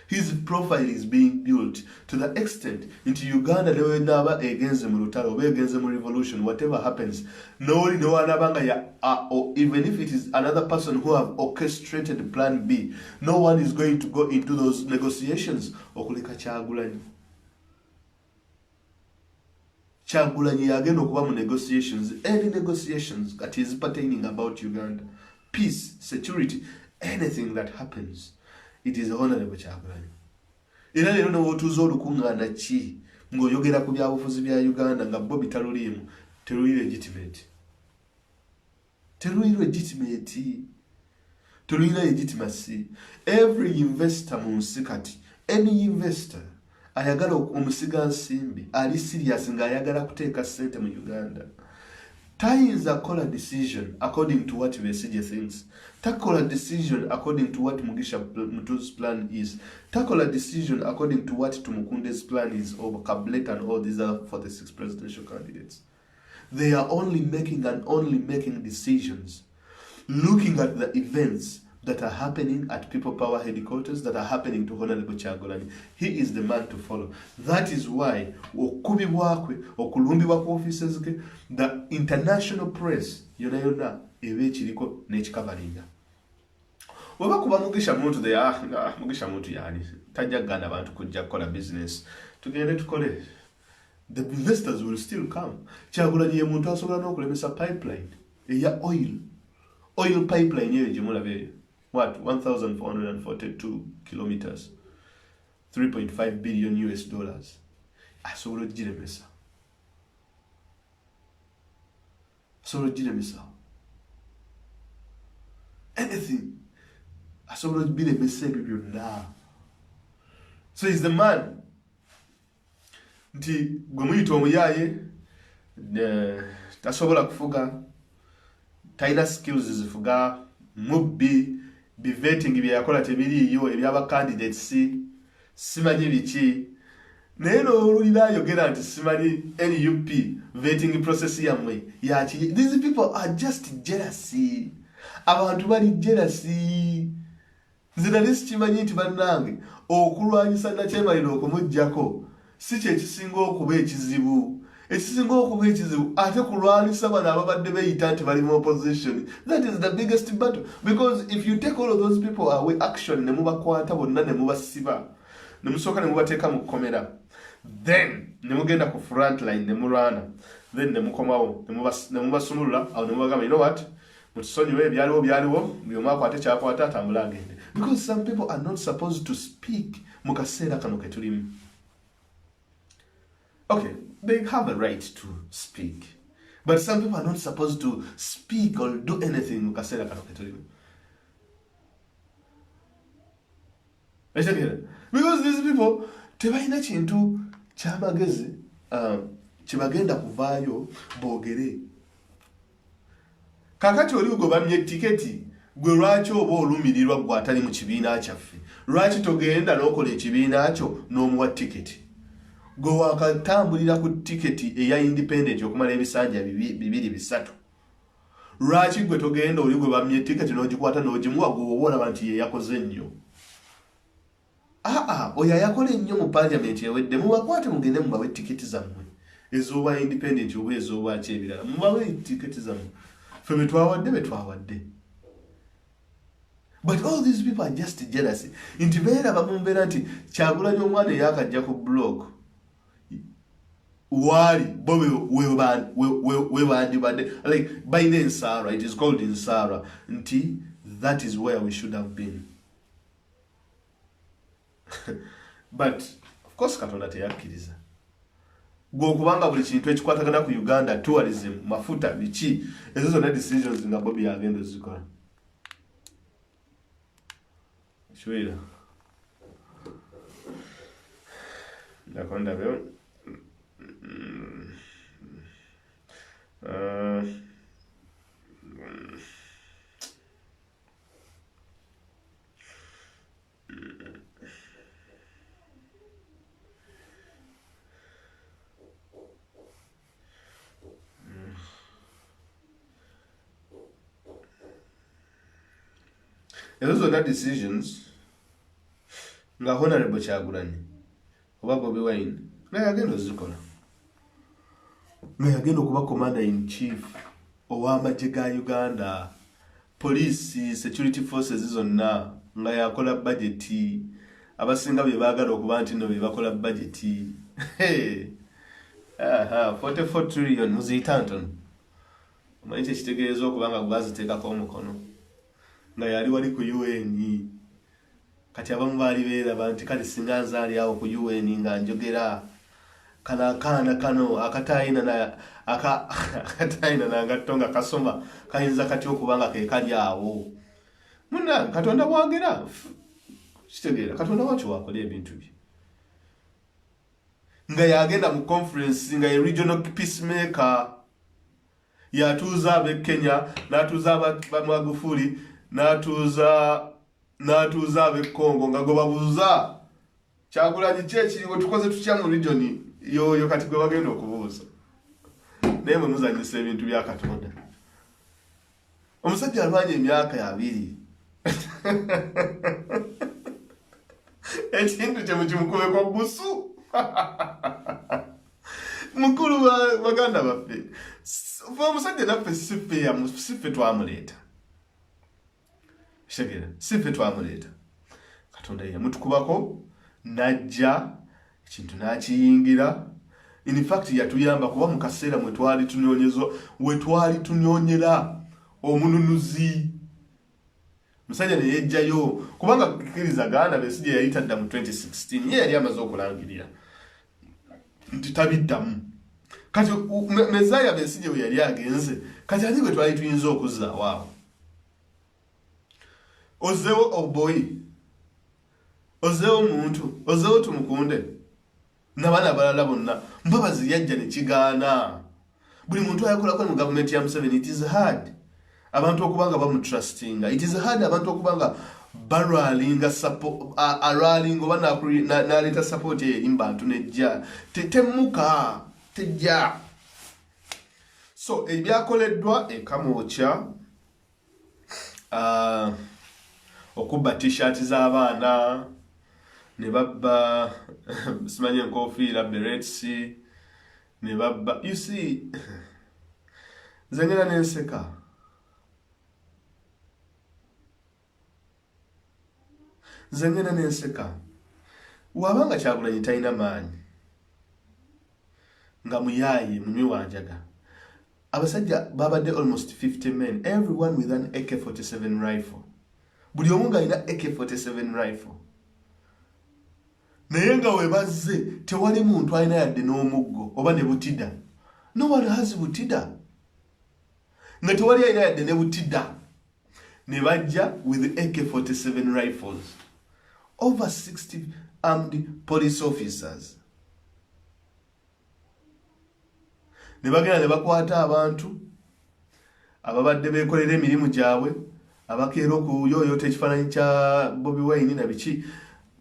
His profile is being built to the extent into Uganda newe naba egenze mu lutalo oba egenze mu revolution whatever happens noli no anabanga ya or even if it is another person who have orchestrated plan B no one is going to go into those negotiations okuleka Kyagulanyi yagenda okuba mu negotiations any negotiations that is pertaining about Uganda peace security anything that happens it is Honorable Kyagulanyi. Era leero n'otuuza olukuŋŋaana ki ng'oyogera ku byabufuzi bya Uganda nga Bobi taluliimu teruli legitimate. Terulina legitimacy. Every investor mu nsi kati any investor ayagala omusiga nsimbi ali serious ng'ayagala kuteeka ssente mu Uganda tayinza kola decision according to what Besigye thinks. Takola decision according to what Mugisha Mutu's plan is. Takola decision according to what Tumukunde's plan is or Kablet and all these are 46 presidential candidates. They are only making decisions looking at the events that are happening at People Power headquarters, that are happening to Honorable Kyagulanyi. He is the man to follow. That is why okubibwakwe okulumbibwa ku offices ke the international press yona ebe kiriko n'ekikavalinga. Weba kuba Mugisha Muntu de Mugisha Muntu yani tajja gana abantu kujja kola business tugende tukole the investors will still come. Kyagulanyi ye muntu asobola n'okulemesa pipeline eya oil pipeline yeyo gyemulabeeyo. What? 1,442 kilometers. 3.5 billion US dollars. Asobola ogiremesa. Anything. asobola biremesa ebyo byonna. So he's the man nti gwe muyita omuyaaye tasobola kufuga, talina skills zifuga, mubbi, bivetting bye yakola tebiriiyo, ebyaba candidates simanyi biki. Naye n'olulira ayogera nti simanyi NUP vetting process yammwe yaki. These people are just jealousy. Abantu bali jealousy. Nze nali sikimanyi nti bannange okulwanyisa Nakyemalira okumuggyako si kye kisinga okuba ekizibu. Ekisinga okuba ekizibu ate kulwanyisa bano ababadde beeyita nti bali mu opposition. That is the biggest battle. Because if you take all of those people away action, ne mubakwata bonna ne mubasiba, ne musooka ne mubateeka mu kkomera, then ne mugenda ku front line ne mulwana, then ne mukomawo ne mubasumulula, awo ne mubagamba, you know what, mutusonyiwe ebyaliwo buli omu akwate kyakwata atambula agende. Because some people are not supposed to speak mu kaseera kano ke tulimu. Okay, they have a right to speak, but some people are not supposed to speak or do anything mu kaseera kano ke tulimu. Because these people tebalina kintu kyamagezi kibagenda kuvaayo boogere. Kakati oli ugobamye tiketi, gwe lwaki oba olumirirwa gwe atali mu kibiina kyaffe? Lwaki togenda n'okola ekibiina kyo n'omuwa tiketi? Gwe wakatambulira ku tiketi eya independent okumala ebisanja 2-3. Lwaki gwe togenda oli gwe bamye tiketi n'ogikwata n'ogimuwa gwe oba olaba nti ye yakoze nnyo? Oyo yakola ennyo mu parliament yawedde, mubakwate mugende mubawe tiketi zammwe ez'obwa independent oba ez'obwa kyebirala, mubawe tiketi zammwe. Ffe betwawadde. But all these people are just jealousy. Nti beeraba mu mbeera nti Kyagulanyi omwana eyakajja ku blog waali Bobi webandibadde, like by the Nsara, it is called Nsara, nti that is where we should have been. But of course Katonda teyakkiriza. Gwe okubanga buli kintu ekikwatagana ku Uganda, tourism, mafuta, biki, ezo zonna decisions nga Bobi yagenda zikola. Shwira. Ndakonda byo. Ezo zonna decisions nga Honorable Kyagulanyi oba Bobi Wine nga yagenda ozikola, nga yagenda okuba commander in chief ow'amagye ga Uganda, police, security forces zonna, nga yakola budget, abasinga bye baagala okuba nti no bye bakola budget. 44 trillion muziyita ntono. Omanyi kitegeeza okuba nga gwaziteekako omukono nga yali wali ku UN. Kati abamu baali beeraba nti kale singa nzaali awo ku UN nga njogera akaana kano akataayina nangatto nga kasoma kayinza kati okuba nga ke kali awo. Munna Katonda bwagera kitegeera Katonda wakyo wakola ebintu bye. Nga yagenda mu conference nga ye regional peacemaker, yatuuza ab'e Kenya, n'atuuza ba Magufuli, n'atuuza ab'e Congo, nga gwe babuuza Kyagulanyi ki ekiriwo tukoze tutya mu region yoyo, kati gwe bagenda okubuuza. Naye mwe muzanyisa ebintu bya Katonda. Omusajja alwanya emyaka 2. Ekintu kye mukimukubeko busu. Mukulu baganda baffe. Omusajja naffe siffe twamuleeta. Shegera, siffe twamuleeta. Katonda yamutukubako, najja, ekintu n'akiyingira. In fact yatuyamba kuba mu kaseera mwe twali tunyonyera omununuzi. Musajja ne yejjayo kubanga kukiriza Ghana Besigye yayita dda mu 2016, ye yali amaze okulangirira nti tabiddamu. Kati Mezaya Besigye we yali agenze, kati ani gwe twali tuyinza okuzza waawo. ozeewo oboyi, ozeewo muntu, ozeewo tumukunde n'abaana abalala bonna Mbabazi yajja ne kigaana. Buli muntu ayakolako mu gavumenti ya Museveni, it is hard abantu okuba nga bamutrustinga, it is hard abantu okuba nga barwalinga arwalinga oba n'aleeta support eri mu bantu nejja temuka tejja. So ebyakoleddwa ekamwokya, okubba t-shirt z'abaana ne babba simanyi enkofiira berets ne babba, you see, zengera n'enseka. Zengera n'enseka. Wabanga Kyagulanyi talina maanyi nga muyaaye munywi wanjaga, abasajja babadde almost 50 men, everyone with an AK-47 rifle. Buli omu nga alina AK-47 rifle. Naye nga webazze tewali muntu alina yadde n'omuggo oba ne butida. No one has butida. Nga tewali alina yadde ne butida. Ne bajja with AK-47 rifles. Over 60 armed police officers. Ne bagenda ne bakwata abantu ababadde beekolera emirimu gyabwe, abakeera okuyooyoota ekifaananyi kya Bobi Wine na biki.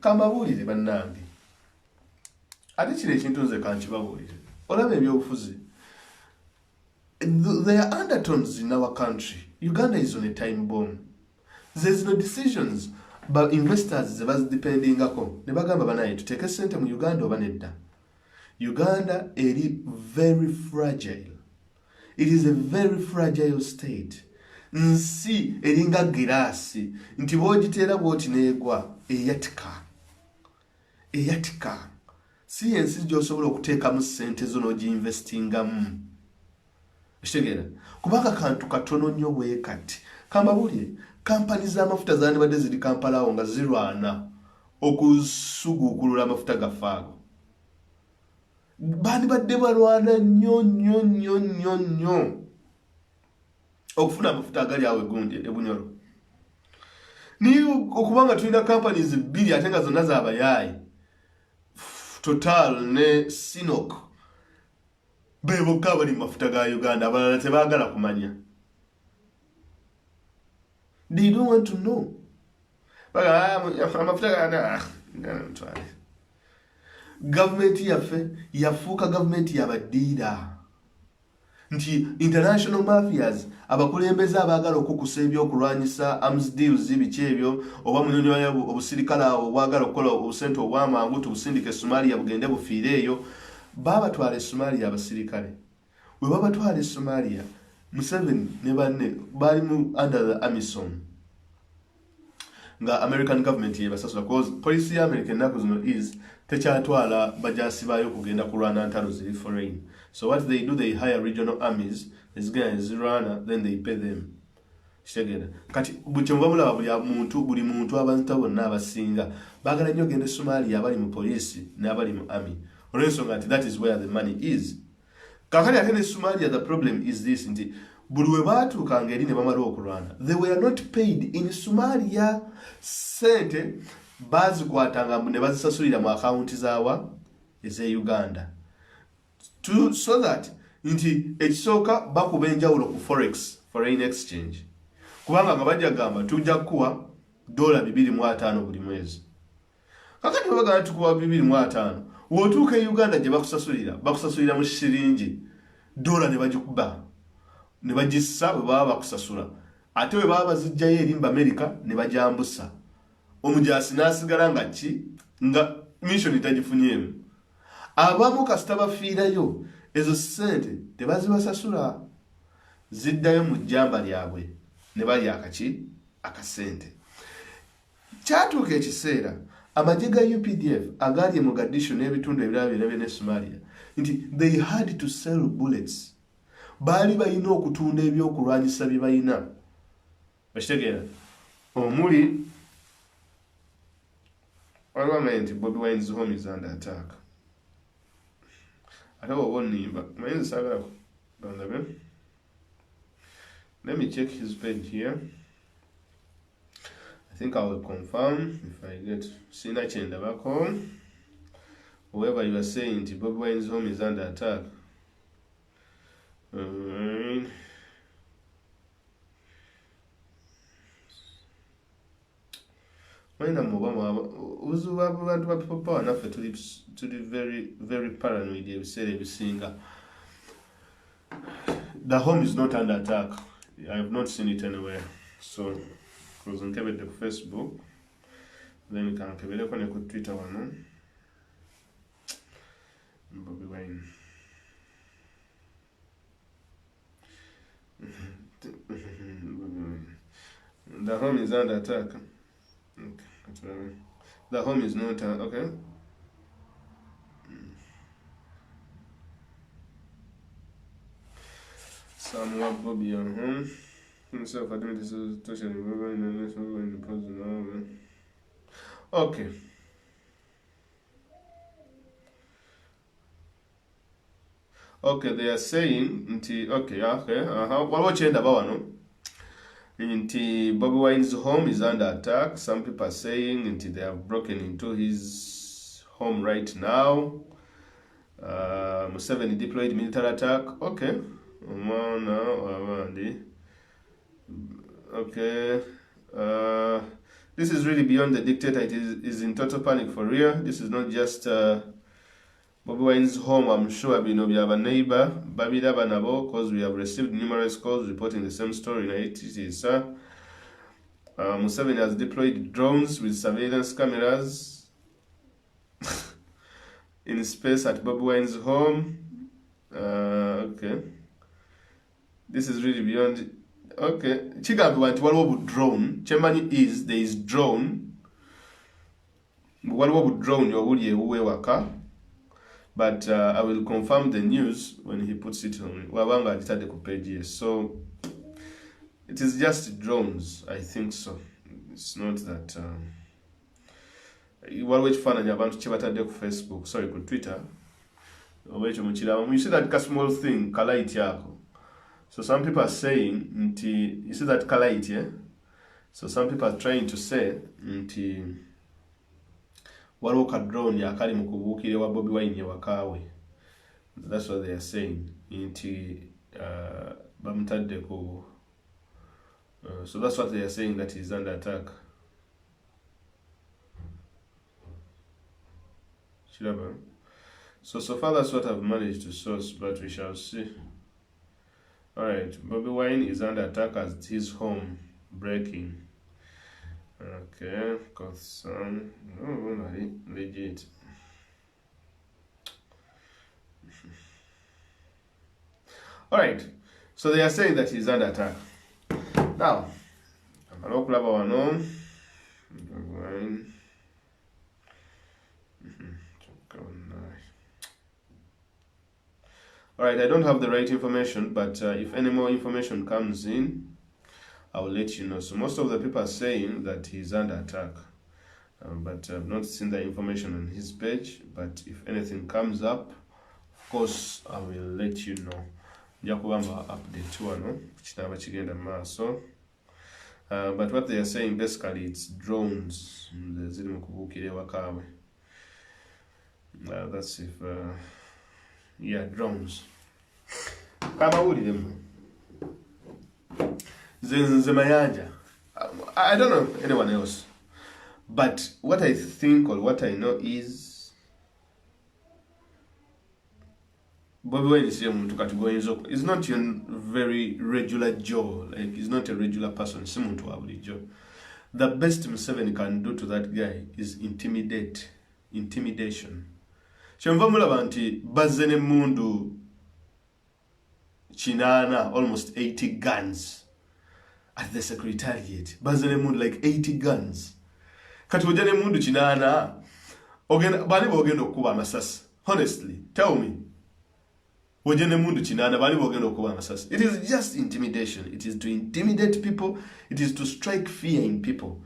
Kambabuulire bannange, ate kino ekintu nze kankibabuulire, olaba ebyobufuzi, there are undertones in our country. Uganda is on a time bomb. There's no decisions but investors ze bazidependingako ne bagamba banaye tuteeke ssente mu Uganda oba nedda. Uganda eri very fragile. It is a very fragile state. Nsi eringa giraasi nti bw'ogiteera bw'oti neegwa eyatika. Eyatika. Si ensi gy'osobola okuteekamu ssente zo n'ogiinvestingamu. Kitegeera? Kubanga kantu katono nnyo bwe kati. Kambabuulire, kampani z'amafuta zandibadde ziri Kampala awo nga zirwana okusuguukulula amafuta gaffe ago. Bandibadde balwana nnyo okufuna amafuta agali awo egundi ebunyoro. Ni okubanga tulina companies bbiri ate nga zonna z'abayaayi, Total ne Sinok, be bokka abali mu mafuta ga Uganda, abalala tebaagala kumanya. They don't want to know. Amafuta gana ntwale. Gavumenti yaffe yafuuka gavumenti y'abaddiira. Nti international mafias abakulembeze abaagala okukusa ebyokulwanyisa arms deals biki ebyo oba munyonyola obusirikale obwagala okukola obusente obw'amangu tubusindike Somalia bugende bufiire eyo, babatwala Somalia abasirikale. We babatwala Somalia, Museveni ne banne bali mu under the AMISOM. Nga American government yebasasula cause policy ya American ennaku zino is tekyatwala bajasi bayo kugenda kulwana ntalo ziri foreign. So what they do, they hire regional armies, these guys run, then they pay them. Kitegeera. Kati bukyemva mulaba buli muntu abantu bonna abasinga baagala nnyo gende Somalia abali mu police n'abali mu army. Olw'ensonga nti that is where the money is. Kakali ate ne Somalia, the problem is this, nti buli we baatuukanga eri ne bamala okulwana, they were not paid in Somalia. Sente bazikwatanga ne bazisasulira mu akawunti zaawa eze Uganda. So that nti ekisooka bakuba enjawulo ku forex, foreign exchange, kubanga nga bajja gamba tujja kuwa $250 buli mwezi. Kakati bagamba tukuwa $250, wootuuka e Uganda gye bakusasulira mu shiringi, dola ne bagikuba ne bagissa bwe baba bakusasula, ate bwe baba bazijjayo eri mu America ne bajambusa, omujaasi n'asigala nga mission tagifunyeemu. Abamu kasita bafiirayo ezo ssente tebazibasasula, ziddayo mu jjamba lyabwe ne balya akasente. Kyatuuka ekiseera amagye ga UPDF agali mu Mogadishu n'ebitundu ebirala byonna ne Somalia nti they had to sell bullets. Baali balina okutunda ebyokulwanyisa bye balina. Okitegeera? Omuli waliwo nti Bobi Wine's home is under attack. Ate oba onnimba manyi nsaagala bandabe. Let me check his page here. I I think I will confirm if I get Sina Chenda back home. Whoever you are saying Bobi Wine's home is under attack. When I'm Obama, people power enough to be very, very paranoid. You say everything. The home is not under attack. I have not seen it anywhere. So, because on Facebook, then you can connect Twitter one. Bobi Wine. The home is under attack. Okay. The home is not okay. Some Bobi on home. Himself admitted to social in the prison. Okay. Okay, they are saying What watch end about no? Bobi Wine's home is under attack. Some people are saying they have broken into his home right now. Museveni deployed military attack. Okay. Okay. This is really beyond the dictator. It is in total panic for real. This is not just Bobi Wine's home. I'm sure we have a neighbor, Babida Banabo, because we have received numerous calls reporting the same story. It is Museveni has deployed drones with surveillance cameras in space at Bobi Wine's home. Okay. This is really beyond. Okay. Chigambi want what drone. Chemani is there is drone. What drone your uwe waka. But I will confirm the news when he puts it on Wawanga page. So it is just drones, I think so. It's not that which fan and about to Facebook, sorry, on Twitter. You see that small thing, color it yako. So some people are saying, you see that color it, yeah? So some people are trying to say, waroka drone ya kali mukubukire wa Bobi Wine wakawe. That's what they are saying. Bamtadde ko. So that's what they are saying, that he's under attack. So far that's what I've managed to source, but we shall see. Alright, Bobi Wine is under attack as his home breaking. Okay, got some. Legit. Alright, so they are saying that he's under attack. Now, I'm going to one on. Alright, I don't have the right information, but if any more information comes in, I will let you know. So most of the people are saying that he's under attack, but I've not seen the information on his page. But if anything comes up, of course, I will let you know. But what they are saying basically, it's drones. That's if yeah, drones. I don't know anyone else, but what I think or what I know is Bobi Wine is not your very regular Joe. Like, he's not a regular person. The best Museveni can do to that guy is intimidation. Bazene mundu Chinana, almost 80 guns at the secretariat. Bazene mundu like 80 guns. Katujane mundu Chinana. Bani bogendo kuba masas. Honestly, tell me. Wojene mundu Chinana, bani bogendo kuba masas. It is just intimidation. It is to intimidate people. It is to strike fear in people.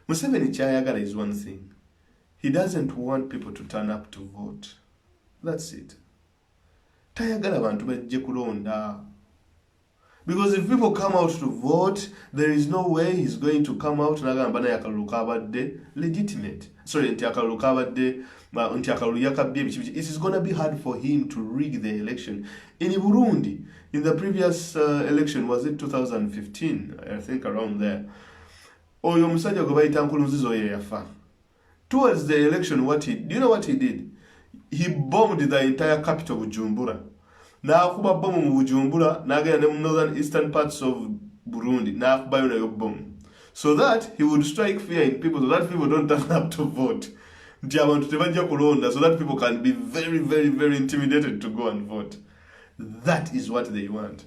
Museveni Chayagara is one thing. He doesn't want people to turn up to vote. That's it. Tayagala bantu bajje kulonda. Because if people come out to vote, there is no way he's going to come out n'agamba naye akalulu kabadde legitimate. Sorry, nti akalulu kabadde nti akalulu yakabbye biki. It is going to be hard for him to rig the election. In Burundi, in the previous election, was it 2015? I think around there. Oyo omusajja gwe bayita Nkurunziza ye yafa. Towards the election, do you know what he did? He bombed the entire capital Bujumbura. N'akuba bomb mu Bujumbura, n'agenda ne northern eastern parts of Burundi, n'akubayo nayo bomb. So that he would strike fear in people, so that people don't turn up to vote. Nti abantu tebajja kulonda, so that people can be very, very, very intimidated to go and vote. That is what they want.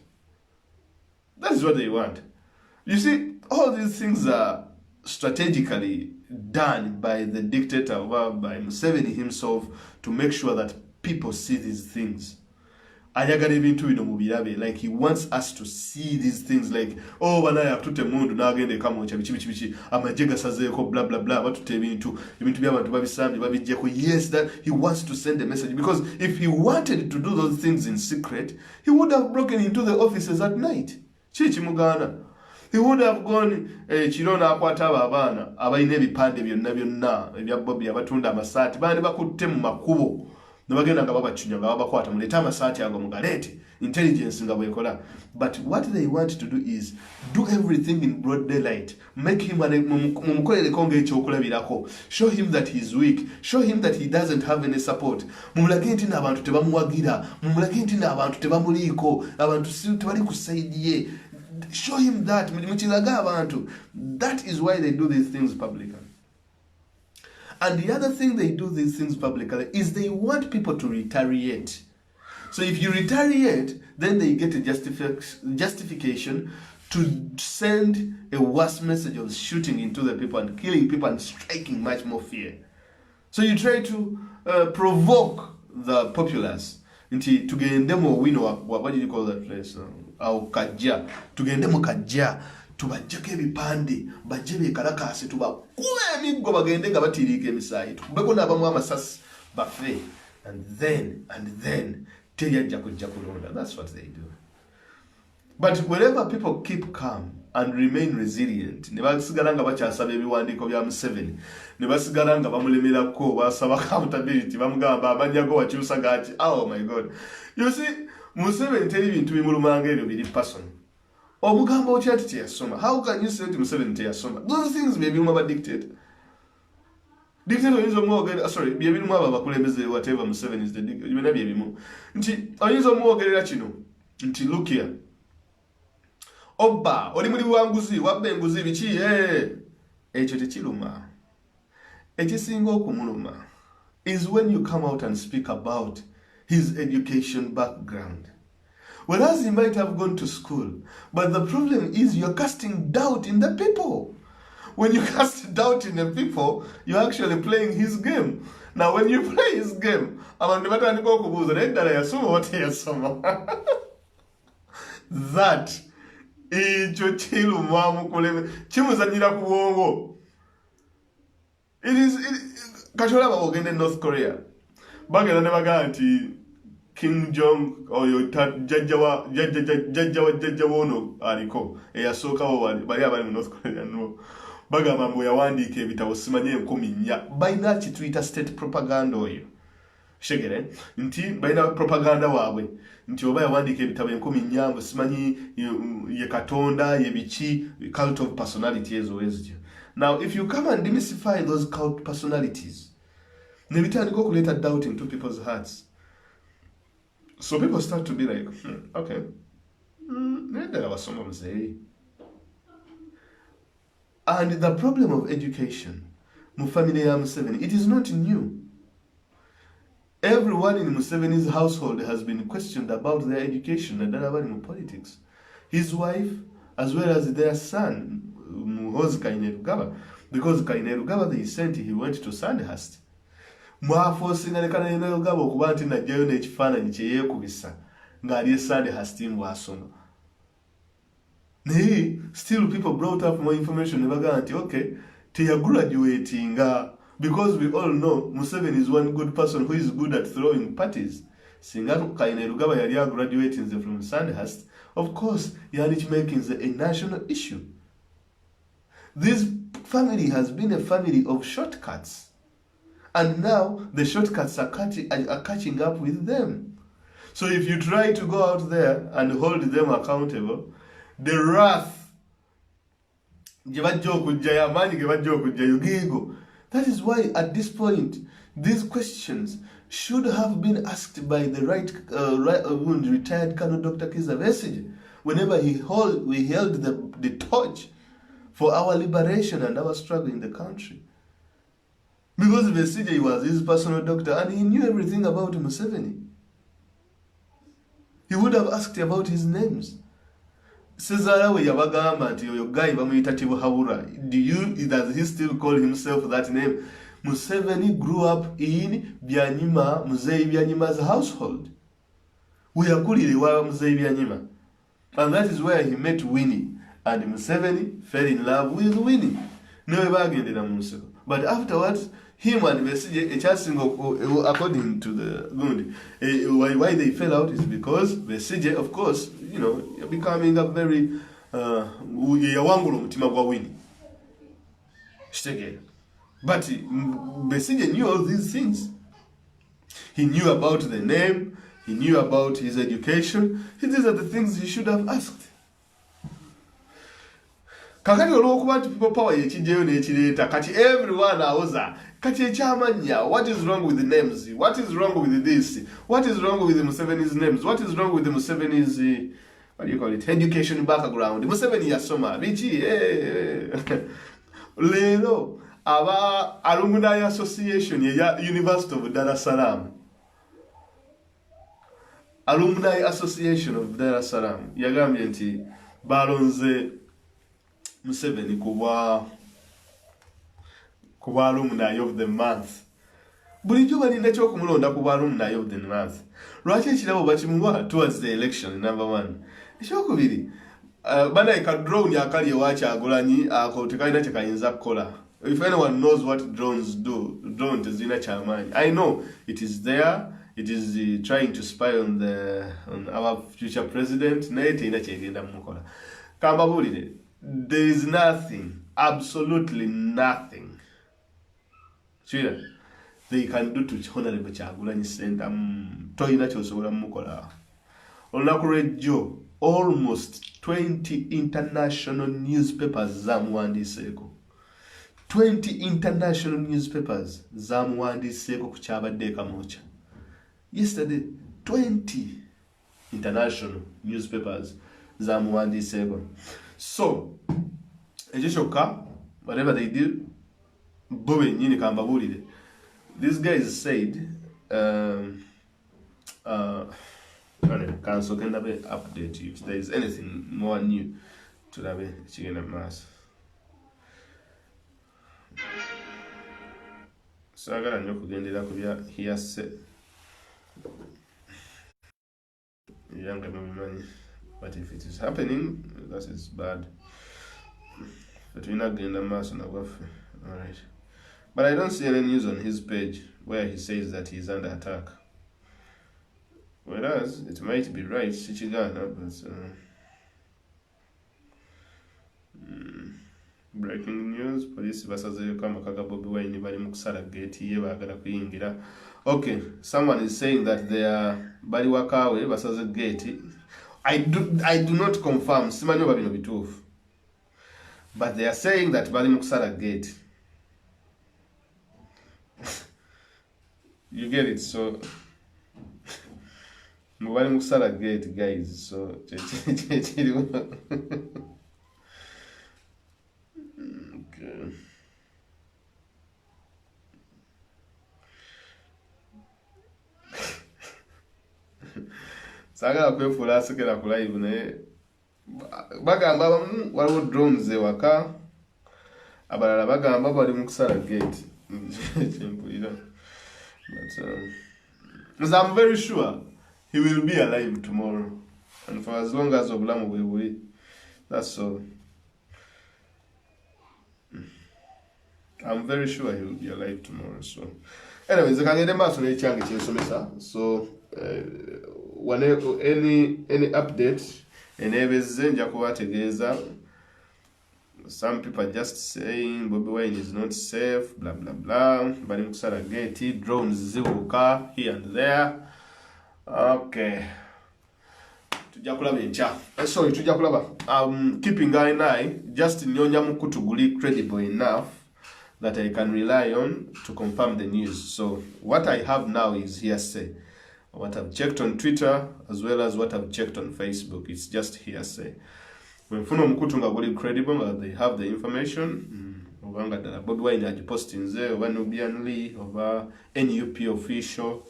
That is what they want. You see, all these things are strategically done by the dictator, by Museveni himself, to make sure that people see these things. Like he wants us to see these things like, oh, banaya tute mundu nagende kamocha bichi amajega sazeko blah blah blah batute ebintu by'abantu babisambye babijjeko. Yes, that he wants to send a message, because if he wanted to do those things in secret, he would have broken into the offices at night. Mugana. He would have gone chirona akwata abana abayine ebipande byonna ebya Bobi abatunda amasati bandi bakutte mu makubo. Nabagenda nga babachunya nga babakwata muleta amasati ago mugalete intelligence nga bwekola. But what they want to do is do everything in broad daylight. Make him mumukolere konge ekyokulabirako. Show him that he's weak. Show him that he doesn't have any support. Mumulage nti n'abantu tebamuwagira. Mumulage nti n'abantu tebamuliko. Abantu tebali kusaidiye. Show him that. Mukilaga abantu. That is why they do these things publicly. And the other thing they do these things publicly is they want people to retaliate. So if you retaliate, then they get a justification to send a worse message of shooting into the people and killing people and striking much more fear. So you try to provoke the populace. Tugende mu wino, what do you call that place? Kajja. Tugende mu Kajja. Tubajjako ebipande bajje bekalakase tubakuba emiggo bagende nga batiriika emisaayi tukubeko n'abamu amasasi bafe, and then teyajja kujja kulonda. That's what they do. But whenever people keep calm and remain resilient, ne basigala nga bakyasaba ebiwandiiko bya Museveni, ne basigala nga bamulemerako, basaba accountability, bamugamba amanya go wakyusa gati. Oh my God. You see, Museveni teri bintu bimulumanga ebyo biri personal. Omugamba okyati teyasoma. How can you say to Museveni teyasoma? Those things may be more dictated. Dictator is more, sorry, be able to bakulembeze whatever Museveni is the dictator. You may not be able. Nti oyinza omwogerera kino. Nti look here. Oba oli muli wanguzi wabbe enguzi biki ekyo tekiruma. Ekisinga okumuluma is when you come out and speak about his education background. Whereas he might have gone to school. But the problem is you're casting doubt in the people. When you cast doubt in the people, you're actually playing his game. Now when you play his game, that it is Kashola bagenda North Korea. Bagenda ne baganti King Jong oyo jajja wono aliko eyasooka bali abali mu North Korea no bagamba mbu yawandiika ebitabo simanye 10 balina kituyita state propaganda oyo shegere nti balina propaganda waabwe nti oba yawandiika ebitabo 10 mbu simanyi ye katonda ye biki cult of personality ezo ezityo. Now if you come and demystify those cult personalities, ne bitandika okuleta doubt into people's hearts. So people start to be like, okay, there was some of say. And the problem of education, Mufamile Museveni, it is not new. Everyone in Museveni's household has been questioned about their education and in politics. His wife, as well as their son, Muhoozi Kainerugaba, because Kainerugaba they sent, he went to Sandhurst. Mwafosinga ne Kainerugaba okuba nti najjayo n'ekifaananyi kye yeekubisa ng'ali Sandhurst mbw'asoma. Naye still people brought up more information ne bagamba nti okay, teyagraduatinga, because we all know Museveni is one good person who is good at throwing parties. singa Kainerugaba yali graduating from Sandhurst, of course yali making a national issue. This family has been a family of shortcuts, and now the shortcuts are catching up with them. So if you try to go out there and hold them accountable, the wrath, that is why at this point these questions should have been asked by the retired Colonel Dr. Kizza Besigye whenever we held the torch for our liberation and our struggle in the country. Because Besigye was his personal doctor and he knew everything about Museveni. He would have asked about his names. Cesara we yabagamba nti oyo guy bamuyita Tibuhabura. Does he still call himself that name? Museveni grew up in Byanyima, Muzeyi Byanyima's household. We are kulile wa Muzeyi Byanyima. And that is where he met Winnie. And Museveni fell in love with Winnie. No bagendera mu nseko. But afterwards, him and Besigye, according to the Gundi, why they fell out is because Besigye, of course, becoming a very yawangula omutima gwa Winnie. But Besigye knew all these things. He knew about the name, he knew about his education. These are the things he should have asked. Kakati olwokuba nti people power yekijeyo n'ekireeta kati everyone awoza kati ekyamanya. What is wrong with the names? What is wrong with this? What is wrong with the Museveni's names? What is wrong with the Museveni's what do you call it, education background? Museveni yasoma biki leero aba alumni association ya University of Dar es Salaam, alumni association of Dar es Salaam yagambye nti balonze Museveni kuba alumni of the month. Bulijjo balina ekyokumulonda kuba alumni of the month. Lwaki ekirabo bakimuwa towards the election, number one. Ekyokubiri, banaika drone akali ewakyagulanyi ako tekalina kyekayinza kukola. If anyone knows what drones do, drone tezina kyamaanyi. I know it is there. It is trying to spy on our future president. Naye terina kyegenda mukola. Kambabulire, there is nothing, absolutely nothing, sure, they can do to Honorable Kyagulanyi Ssentamu. Toyina kyosobola mukola. Olunaku lw'ejjo almost 20 international newspapers zamuwandiseeko. 20 international newspapers zamuwandiseeko ku kyabadde Kamwokya. Yesterday, 20 international newspapers zamuwandiseeko. So, whatever they did, Bobi nyini kambabulire. These guys said, cancel can update you if there is anything more new to the chicken mass. So I got a new kugenda kubya here set. Younger money. But if it is happening, that is bad. But we're not getting the mass on the welfare. Alright. But I don't see any news on his page where he says that he's under attack. Whereas, it might be right, Shichigana, but breaking news, police basazeyo kama kaga Bobi Wine bali mu kusala gate ye baagala kuyingira. Okay, someone is saying that they are bali wakawe basaze gate. I do not confirm, simanyo babino bituufu. But they are saying that bali mu kusala gate. You get it, so bali mu kusala gate, guys, so okay. Saga kwefuula asekera ku live naye bagamba abamu waliwo drones ewaka, abalala bagamba bali mu kusala gate. But I'm very sure he will be alive tomorrow, and for as long as obulamu bwe buli, that's all. I'm very sure he will be alive tomorrow. So anyways, kangende maaso n'ekyange kyensomesa. So any update enebezze nja kubategeeza. Some people are just saying Bobi Wine is not safe, blah blah blah. Bali mukusala gate, drones zibuka here and there. Okay. Tujja kulaba encha. Sorry, tujja kulaba. Keeping an eye, just nyonya mukutu guli credible enough that I can rely on to confirm the news. So what I have now is hearsay. What I've checked on Twitter as well as what I've checked on Facebook, it's just hearsay. When Funo Mukutu nga guli credible, they have the information. Obanga dala Bobi Wine ajipostinze over Nubian Lee, over NUP official,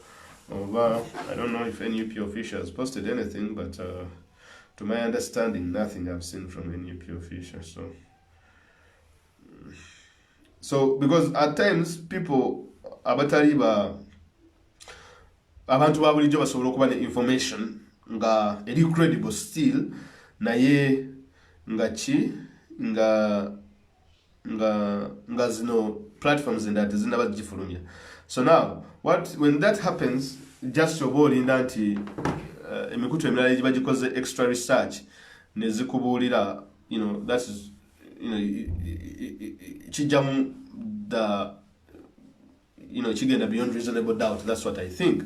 over I don't know if NUP official has posted anything, but to my understanding, nothing I've seen from NUP official. So because at times people abatali abantu babulijjo basobola okuba ne information nga eri credible still naye nga zino platforms and that zinaba zigifulumya. So now when that happens, just obolinda nti emikutu emirala egiba gikoze extra research nezikubuulira, that is kijamu kigenda beyond reasonable doubt. That's what I think.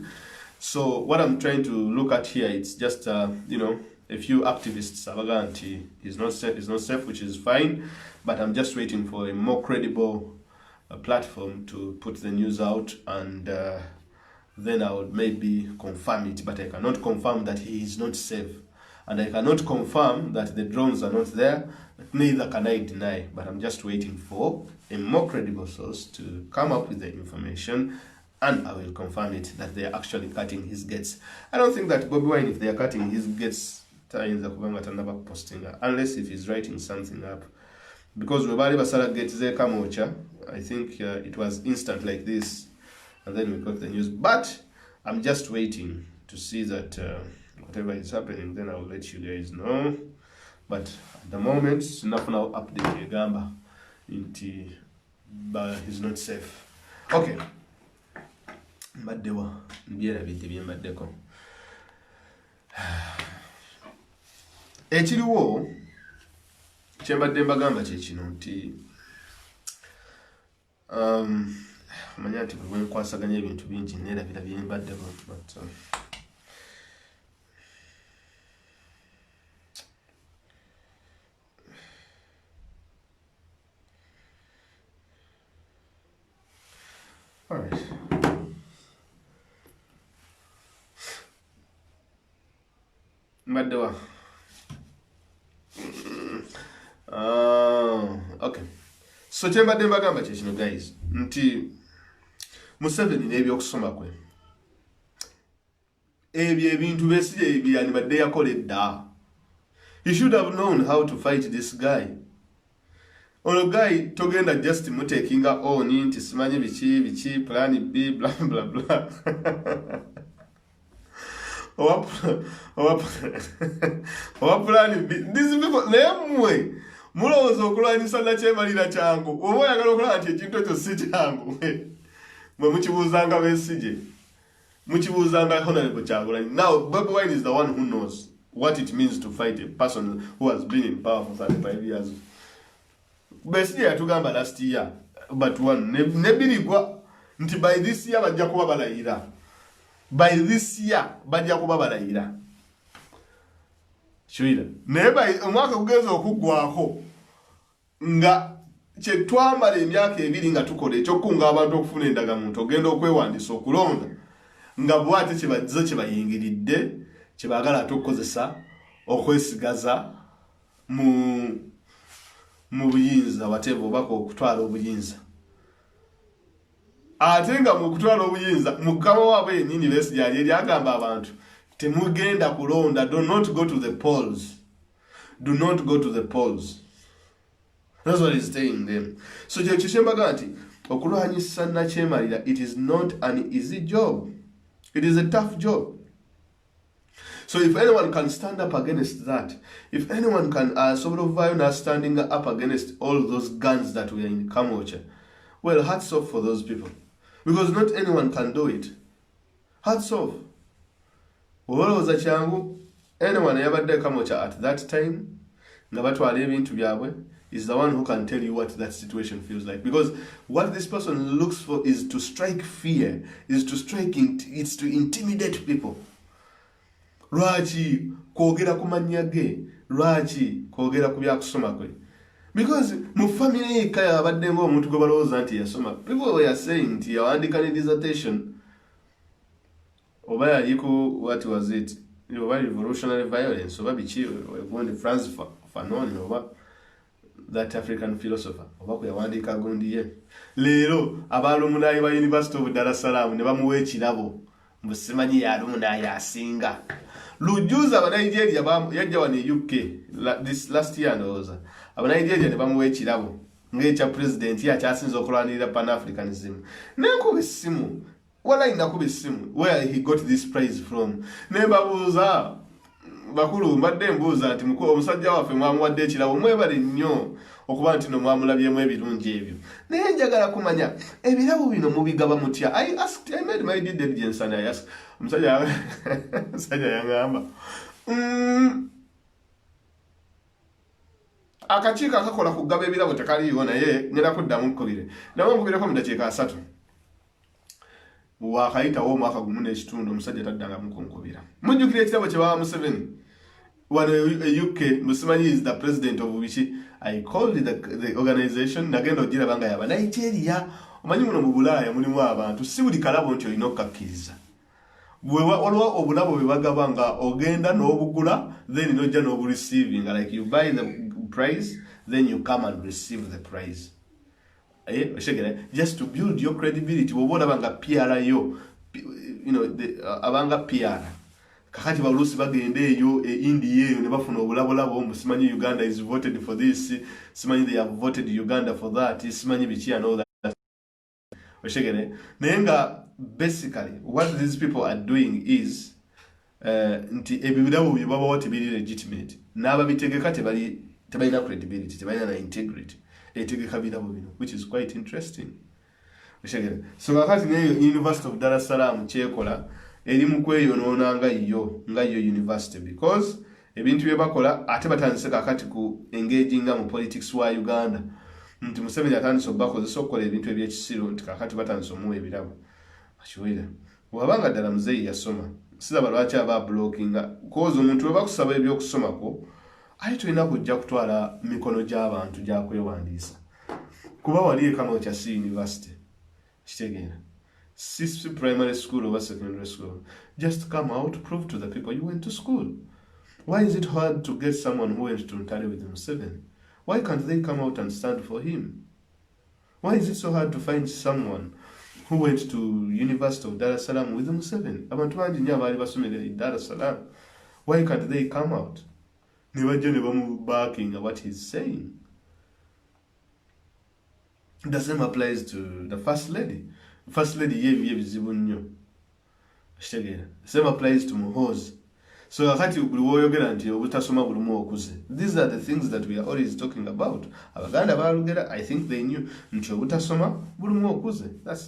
So what I'm trying to look at here, it's just a few activists abaganti is not safe, which is fine, but I'm just waiting for a more credible platform to put the news out, and then I would maybe confirm it. But I cannot confirm that he is not safe, and I cannot confirm that the drones are not there. Neither can I deny, but I'm just waiting for a more credible source to come up with the information, and I will confirm it that they are actually cutting his gates. I don't think that Bobi Wine, if they are cutting his gates, unless if he's writing something up. Because I think it was instant like this, and then we got the news. But I'm just waiting to see that whatever is happening, then I will let you guys know. But at the moment, enough now update Gamba into he's not safe. Okay. Maddewa mbyera bintu byembaddeko. Ekiriwo kyembadde mbagamba kye kino nti manya nti bwe nkwasaganya ebintu bingi neerabira byembaddeko, but all right. Maddewa. Okay. So kyembadde mbagamba kye kino guys nti Museveni n'ebyokusoma kwe ebyo ebintu besije ebyandibadde yakoledda. He should have known how to fight this guy. Ono guy togenda just mutekinga oni nti simanyi biki plan B blah blah blah. Owa plan B. These people nemwe mulowooza okulwanyisa nakyemalira kyangu oba oyagala okulaba nti ekintu ekyo si kyangu mwe mukibuuzanga Besigye, mukibuuzanga Honorable Kyagulanyi. Now Bobi Wine is the one who knows what it means to fight a person who has been in power for 35 years. Besigye yatugamba last year, but one nebirigwa nti by this year bajja kuba balayira. By this year bajja kuba balayira. Shwira. Naye omwaka gugenza okuggwako nga kye twambala emyaka ebiri nga tukola ekyokunga abantu okufuna endagamuntu ogenda okwewandiisa okulonda nga bwate kye bayingiridde kye baagala ate okukozesa okwesigaza mu buyinza whatever obaka okutwala obuyinza. Ate nga mu kutwala obuyinza mukama waabwe yennyini Besigye yali agamba abantu temugenda kulonda. Do not go to the polls. Do not go to the polls. That's what he's saying them. So kyembagamba nti okulwanyisa nakyemalira, it is not an easy job. It is a tough job. So if anyone can stand up against that, if anyone can sort of violate standing up against all those guns that were in Kamocha, well, hats off for those people. Because not anyone can do it. Hats off. olowooza kyangu anyone yabadde kamocha at that time nga batwala ebintu byabwe is the one who can tell you what that situation feels like, because what this person looks for is to strike fear, is to it's to intimidate people. Lwaki kwogera ku mannya ge, lwaki kwogera ku byakusoma kwe? Because mu family yekka yabadde ng'omuntu gwe balowooza nti yasoma. People were saying nti yawandika ne dissertation oba yaliko what was it, oba revolutionary violence oba biki gundi Franz Fanon oba that African philosopher oba kwe yawandika gundi ye. Leero abalumunayi ba University of Dar es Salaam ne bamuwa ekirabo mbusimanyi yalumunayi asinga. Lujuza aba Nigeria yajja wano UK this last year ndowooza aba Nigeria ne bamuwa ekirabo ng'ekya president yakyasinza okulwanirira Pan-Africanism. Nenkuba essimu wala inakuba essimu where he got this prize from. Ne babuuza bakulu mbadde mbuuza nti omusajja waffe mwamuwadde ekirabo mwebale nnyo okuba nti no mwamulabyemu ebirungi ebyo. Naye njagala kumanya ebirabo bino mubigaba mutya? I made my due diligence and I asked musajja yangamba akakiiko akakola kugaba ebirabo tekaliiwo naye ngenda kuddamu nkubire nawe nkubireko mu dakiika 3 wakayitawo omwaka gumu n'ekitundu omusajja taddanga mukunkubira. Mujjukira ekirabo kye baba Museveni wano UK musimanyi is the president of Ubichi. I called the organization nagenda ogiraba nga yaba Nigeria. Omanyi muno mu Bulaaya mulimu abantu si buli kalabo nti olina okukkiriza. Waliwo obulabo bwe bagaba nga ogenda n'obugula then nojja n'obureceiving, like you buy the prize then you come and receive the prize. Just to build your credibility. Wobola banga PR yo, you know, abanga PR. Kakati balusi bagende yo India yo ne bafuna obulabolabo musimanyi Uganda is voted for this, simanyi they have voted Uganda for that, simanyi bichi and all that. Nenga basically what these people are doing is nti ebibidabo bibaba what be legitimate. Naba bitegeka tebalina credibility, tebalina na integrity. Which is quite interesting. So kakati neyo University of Dar es Salaam kyekola eri mu kweyonoona nga yo university, because ebintu bye bakola ate batandise kakati ku engaging mu politics wa Uganda. Nti Museveni atandise okubakozesa okukola ebintu ebyekisiro nti kakati batandise omuwa ebirabo. Akiwera wabanga ddala muzeeyi yasoma siraba lwaki aba blockinga, cause omuntu we bakusaba ebyokusomako ate tulina kujja kutwala mikono gy'abantu gyakwewandiisa kuba wali kama kya university kitegeera si primary school or secondary school. Just come out, prove to the people you went to school. Why is it hard to get someone who went to Ntale with Museveni? Why can't they come out and stand for him? Why is it so hard to find someone who went to University of Dar es Salaam with Museveni? Abantu bangi nnyo abaali basomera Dar es Salaam. Why can't they come out? Backing what he's saying. The same applies to the First Lady. First Lady the same applies to Muhoozi. So these are the things that we are always talking about. I think they knew. That's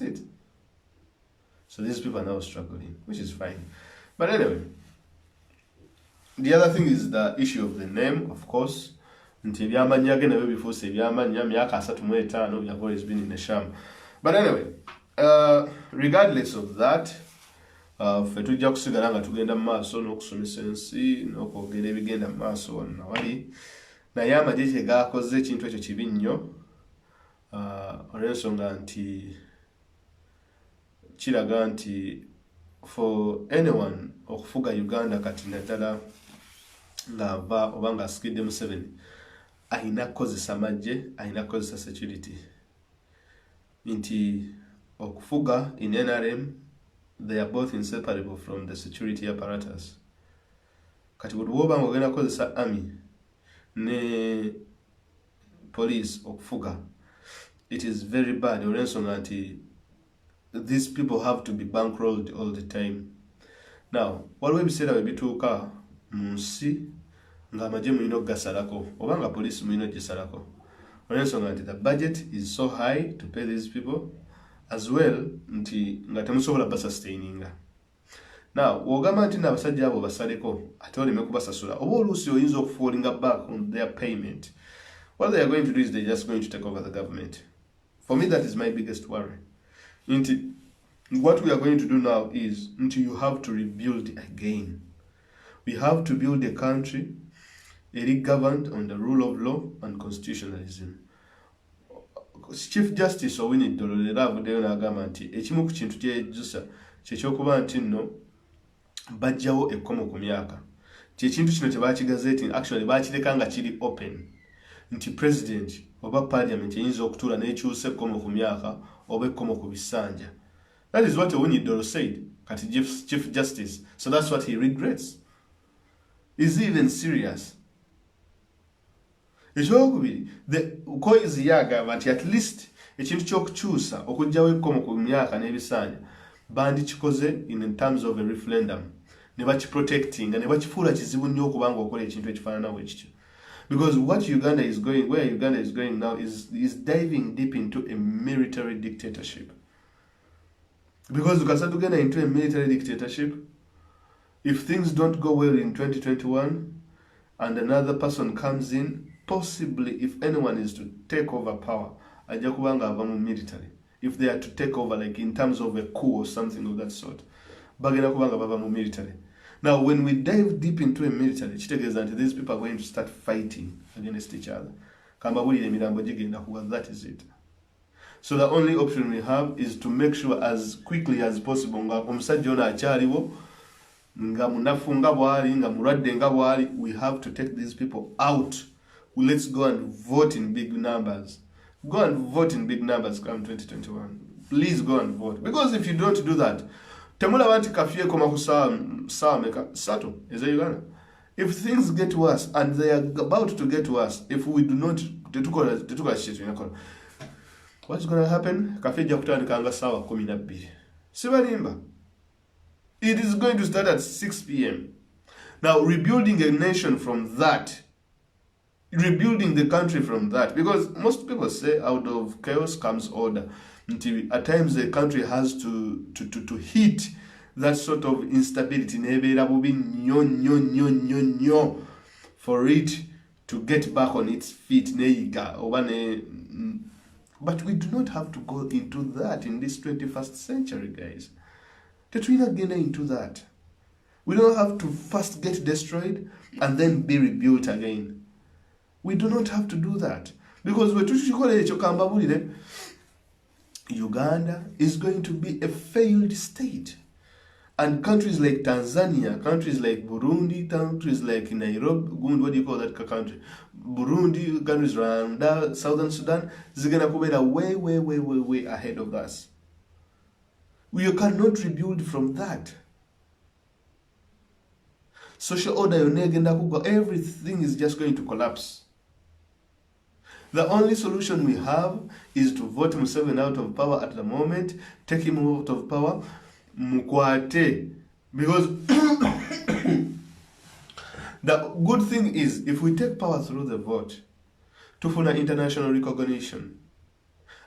it. So these people are now struggling, which is fine. But anyway, the other thing is the issue of the name, of course. Until before say we have always been in the sham. But anyway, regardless of that, fetujja kusigala nga tugenda maaso n'okusomesa ensi n'okwogera ebigenda maaso wonna wali naye amagye kye gaakoze ekintu ekyo kibi nnyo olw'ensonga nti kiraga nti for anyone okufuga Uganda kati naddala ng'ava oba ng'asikidde Museveni ayina kukozesa magye, ayina kukozesa security. Nti okufuga in NRM, they are both inseparable from the security apparatus. Kati buli woba ng'ogenda kukozesa army ne police okufuga, it is very bad olw'ensonga nti these people have to be bankrolled all the time. Now, waliwo ebiseera bwe bituuka mu nsi ng'amagye mulina okugasalako oba nga police mulina okugisalako olw'ensonga nti the budget is so high to pay these people as well nti nga temusobola basustaininga. Now wogamba nti n'abasajja abo basaleko ate oleme kubasasula oba oluusi oyinza okufuulinga back on their payment. What they are going to do is they're just going to take over the government. For me, that is my biggest worry. What we are going to do now is you have to rebuild again. We have to build a country governed on the rule of law and constitutionalism. Chief Justice Owini Dolore avuddeyo n'agamba nti ekimu ku kintu kyejjusa kyekyokuba nti nno bajjawo ekkomo ku myaka. Kyekintu kino tebakigazeeti actually bakireka nga kiri open. Nti president oba parliament eyinza okutuula n'ekyusa ekkomo ku myaka oba ekkomo ku bisanja. That is what Owini Dolore said, kati Chief Justice. So that's what he regrets. Is he even serious? Ekyokubiri, ukoizi yagamba nti at least ekintu ky'okukyusa okugjawo ekkomo ku myaka n'ebisanja bandikikoze in terms of a referendum. Ne bakiprotectinga ne bakifuula kizibu nnyo okubanga okola ekintu ekifaanana bwe kityo. Because what Uganda is going, where Uganda is going now is diving deep into a military dictatorship. Because ukasa tugenda into a military dictatorship, if things don't go well in 2021 and another person comes in, possibly if anyone is to take over power, ajja kubanga ava mu military. If they are to take over like in terms of a coup or something of that sort, bagenda kubanga bava mu military. Now, when we dive deep into a military, these people are going to start fighting against each other. That is it. So the only option we have is to make sure as quickly as possible we have to take these people out. Let's go and vote in big numbers. Go and vote in big numbers come 2021. Please go and vote. Because if you don't do that, temula wanti kafie koma kusaa sato is Uganda. If things get worse, and they are about to get worse, if we do not tetukola shit what's going to happen? Kafie jakutandika anga sawa 12. Sibalimba. It is going to start at 6 p.m. Now rebuilding a nation from that, rebuilding the country from that, because most people say out of chaos comes order. Until at times the country has to hit that sort of instability for it to get back on its feet. But we do not have to go into that in this 21st century, guys. We're not getting into that. We don't have to first get destroyed and then be rebuilt again. We do not have to do that. Because Uganda is going to be a failed state. And countries like Tanzania, countries like Burundi, countries like Nairobi, what do you call that country? Burundi, countries around Southern Sudan, they're going to be way ahead of us. We cannot rebuild from that. Social order, everything is just going to collapse. The only solution we have is to vote Museveni out of power at the moment, take him out of power, mukwate. Because the good thing is, if we take power through the vote, tufuna international recognition.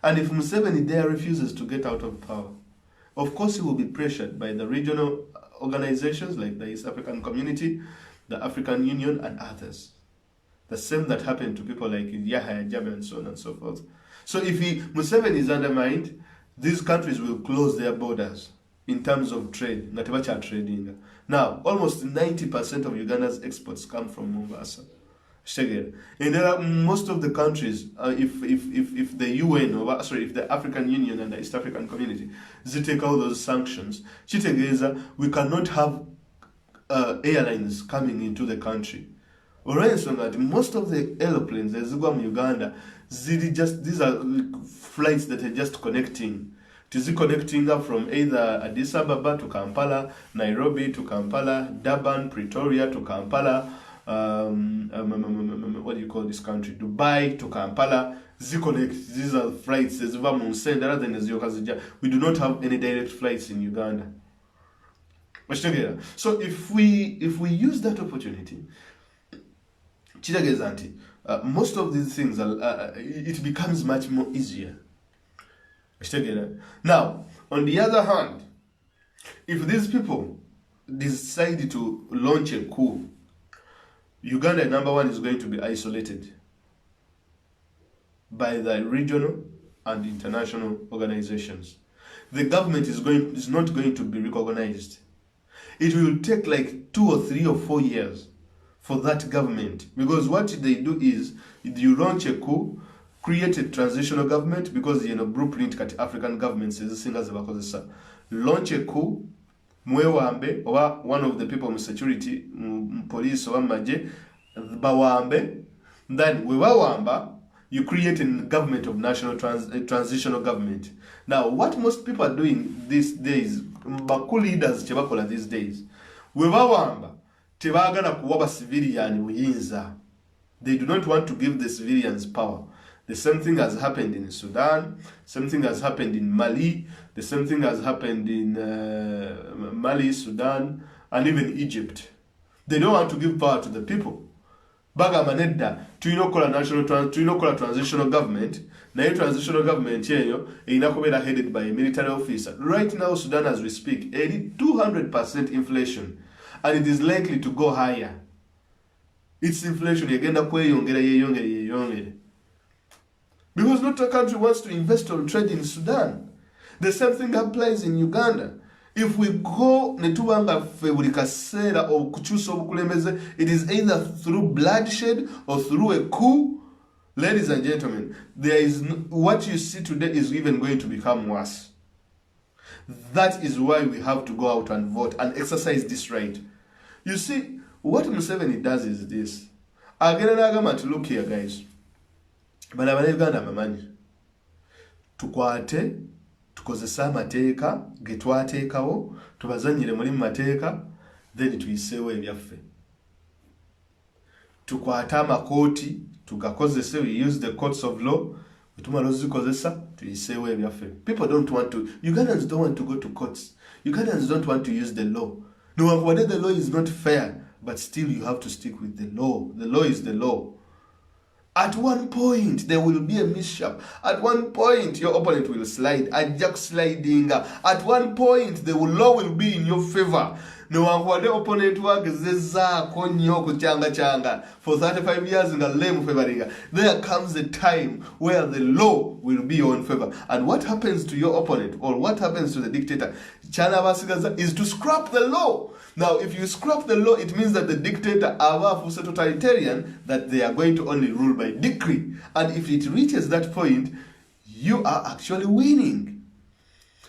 And if Museveni there refuses to get out of power, of course he will be pressured by the regional organizations like the East African Community, the African Union, and others. The same that happened to people like Yahya Jammeh and so on and so forth. So if Museveni is undermined, these countries will close their borders in terms of trade. Trading. Now, almost 90% of Uganda's exports come from Mombasa. And there are most of the countries, if the UN, if the African Union and the East African Community, they take all those sanctions, we cannot have airlines coming into the country. Most of the airplanes that go to Uganda, these are flights that are just connecting. It is connecting up from either Addis Ababa to Kampala, Nairobi to Kampala, Durban, Pretoria to Kampala, what do you call this country? Dubai to Kampala. These are flights. We do not have any direct flights in Uganda. So if we use that opportunity, most of these things it becomes much more easier. Now, on the other hand, if these people decide to launch a coup, Uganda, number one, is going to be isolated by the regional and international organizations. The government is not going to be recognized. It will take like 2 or 3 or 4 years for that government, because what they do is you launch a coup, create a transitional government, because blueprint kati African governments ezisinga zebakozesa, launch a coup, mwewambe or one of the people in security, police or maje bawambe, then wewawamba, you create a government of national transitional government. Now, what most people are doing these days, baku leaders chebakola these days, wewawamba tebagala kuwaba civilian buyinza. They do not want to give the civilians power. The same thing has happened in Sudan, same thing has happened in Mali, the same thing has happened in Mali, Sudan, and even Egypt. They don't want to give power to the people. Baga manedda tulina transitional government, na transitional government yeyo inakubeera headed by a military officer. Right now, Sudan, as we speak, 200% inflation, and it is likely to go higher. It's inflation yagenda kweyongera. Because not a country wants to invest or trade in Sudan. The same thing applies in Uganda. If we go netubanga buli kaseera okukyusa obukulembeze, it is either through bloodshed or through a coup. Ladies and gentlemen, what you see today is even going to become worse. That is why we have to go out and vote and exercise this right. You see, what Museveni does is this. Agenda n'agamba nti, look here guys, bano Uganda amamanyi, tukwate tukozesa amateeka ge twateekawo, tubazanyire muri mateeka, then tuyiseewo ebyaffe. Tukwate amakooti tugakozese, we use the courts of law, tumala ozikozesa tuyiseewo ebyaffe. People don't want to, Ugandans don't want to go to courts. Ugandans don't want to use the law. No, whether the law is not fair, but still you have to stick with the law. The law is the law. At one point, there will be a mishap. At one point, your opponent will slide. At jack sliding. At one point, the law will be in your favor. No one the opponent work changa for 35 years in the lame favoring. There comes a time where the law will be on favor. And what happens to your opponent, or what happens to the dictator, is to scrap the law. Now, if you scrap the law, it means that the dictator are totalitarian, that they are going to only rule by decree. And if it reaches that point, you are actually winning.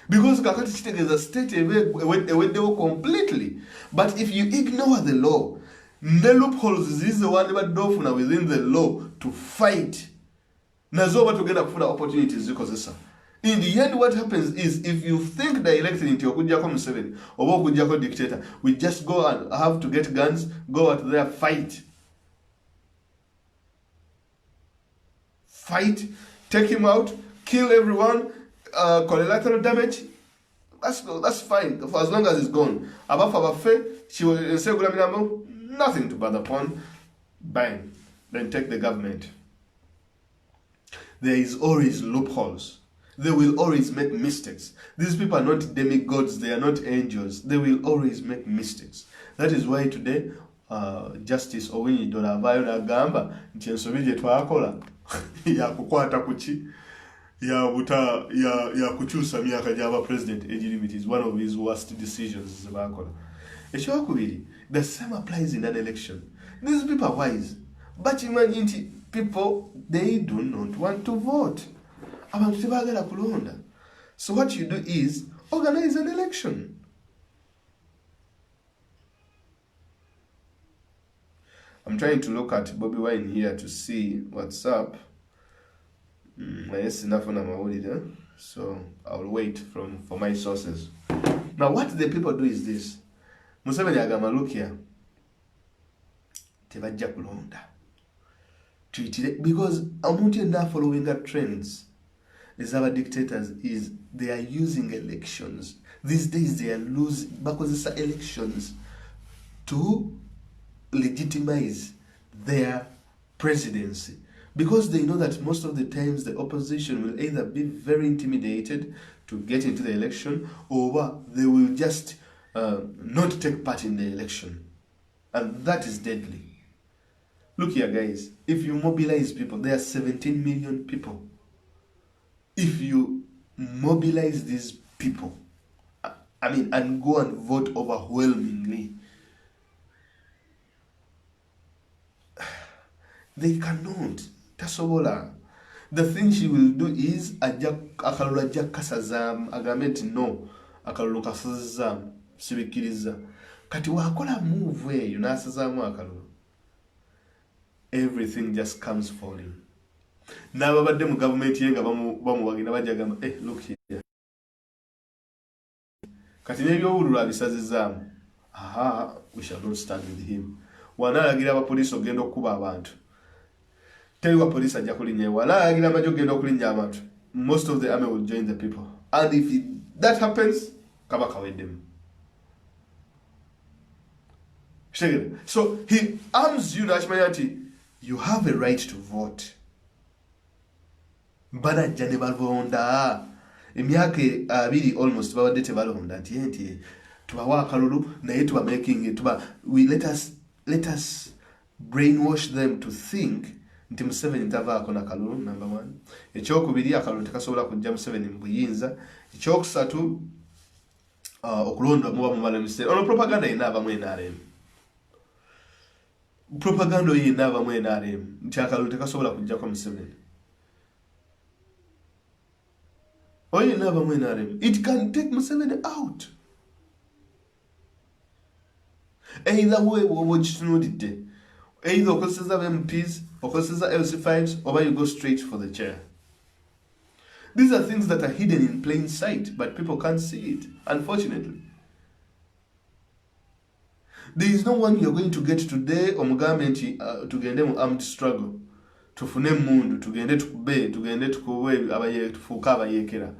Because kakati chitegeza state eweddewo completely. But if you ignore the law, the loopholes is the one badofuna within the law to fight. Nazo batugenda kufuna opportunities zikozesa. In the end, what happens is, if you think directly into okujjako Museveni or okujjako dictator, we just go and have to get guns, go out there, fight, take him out, kill everyone, collateral damage. That's fine for as long as it's gone. She will say nothing to bother upon. Bang, then take the government. There is always loopholes. They will always make mistakes. These people are not demigods, they are not angels. They will always make mistakes. That is why today, Justice Owini Dolavayo Nagamba, nti twakola ya kukwata kuchi ya kuchusa myaka gy'aba president age limit is one of his worst decisions bakola. Ekyokubiri, the same applies in an election. These people are wise, but imagine people, they do not want to vote. So what you do is organize an election. I'm trying to look at Bobi Wine here to see what's up. So I'll wait for my sources. Now what the people do is this. Museveni agamba, look here. Tebajja kulonda. Because omuntu yenna following trends. These other dictators is they are using elections. These days they are losing because it's elections to legitimize their presidency. Because they know that most of the times the opposition will either be very intimidated to get into the election, or they will just not take part in the election. And that is deadly. Look here, guys. If you mobilize people, there are 17 million people. If you mobilize these people, and go and vote overwhelmingly, they cannot. Tasobola. The thing she will do is akalulu ajja kasazaamu agambe nti no akalulu kasazaamu sibikiriza kati wakola move eyo n'asazaamu akalulu, everything just comes falling. N'ababadde mu gavumenti ye nga bamuwagina bajja gamba look here kati n'ebyobululu abisazizaamu, we shall not stand with him. Wanaalagira abapoliisi ogenda okukuba abantu, tell police ajja kulinnya, wanaalagira amajjo ogenda okulinnya abantu, most of the army will join the people, and if that happens kaba kaweddemu. So he arms you n'akimanya nti you have a right to vote. Banajja ne balonda emyaka 2 almost babadde tebalonda nti tubawa akalulu naye tuba making it let us brainwash them to think nti Museveni tavaako na kalulu, number 1. Ekyokubiri, akalulu tekasobola kujja Museveni mu buyinza. Ekyokusatu, okulondwa muba mumala emisere. Ono propaganda yina abamu NRM. Propaganda yina abamu NRM nti akalulu tekasobola kujja kwa Museveni. Oyina abamu NRM. It can take Museveni out. Either way woba kitunulidde. Either okozesa MPs, okozesa LC5s, or you go straight for the chair. These are things that are hidden in plain sight, but people can't see it, unfortunately. There is no one you're going to get today omugamenti tugende mu armed struggle. Tufune mundu, tugende tukube, tugende tukuwe tufuka abayekera.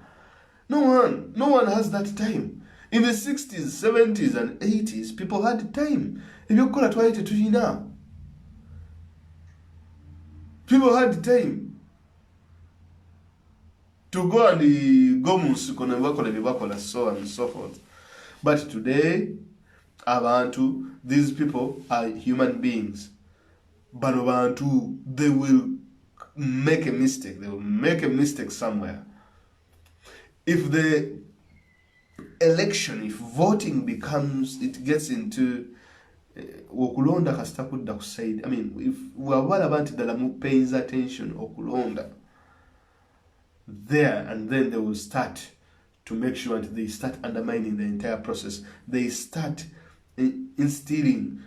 No one has that time. In the 60s, 70s, and 80s, people had time. Ebyokukola twali tetulina. People had time to go and go musiko ne bakola byebakola, so on and so forth. But today, abantu, these people are human beings. Bano bantu, they will make a mistake. They will make a mistake somewhere. If the election, if voting gets into okulonda kasita kudda kusaidi, if wabala bantu ddala mu pays attention okulonda there, and then they will start to make sure that they start undermining the entire process. They start instilling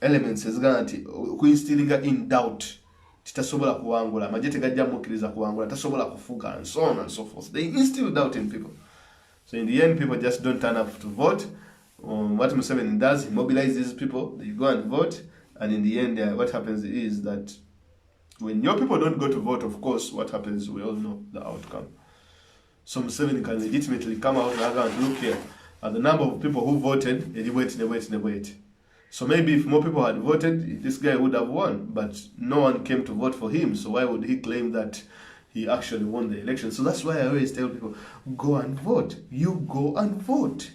elements instilling in doubt. Titasobola kuwangula, amagye tegajja mukkiriza kuwangula, tasobola kufuga, and so on and so forth. They instill doubt in people. So in the end, people just don't turn up to vote. What Museveni does, he mobilizes people, they go and vote, and in the end, what happens is that when your people don't go to vote, of course, what happens, we all know the outcome. So Museveni can legitimately come out and look here at the number of people who voted, and they wait. So maybe if more people had voted, this guy would have won, but no one came to vote for him, so why would he claim that he actually won the election? So that's why I always tell people, go and vote. You go and vote.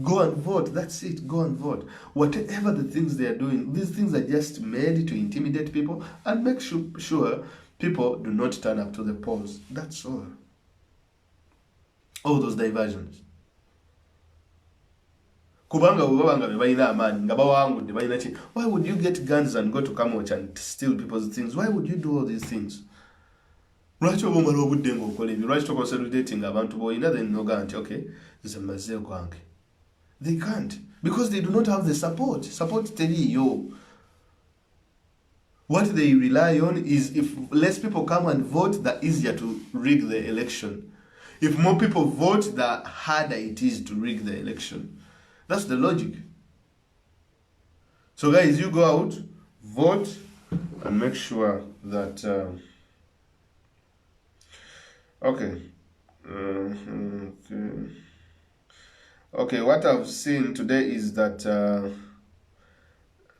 Go and vote. That's it. Go and vote. Whatever the things they are doing, these things are just made to intimidate people and make sure people do not turn up to the polls. That's all. All those diversions. Kubanga ubabanga bebalina amaanyi nga bawangudde balina ki. Why would you get guns and go to Kamoch and steal people's things? Why would you do all these things? Lwaki oba omala obudde ng'okola ebyo? Lwaki tokonsolidating abantu boyina then noga nti okay, this is mazze gwange. They can't, because they do not have the support. Support teriyo. What they rely on is if less people come and vote, the easier to rig the election. If more people vote, the harder it is to rig the election. That's the logic. So guys, you go out, vote, and make sure that... Okay. Okay, what I've seen today is that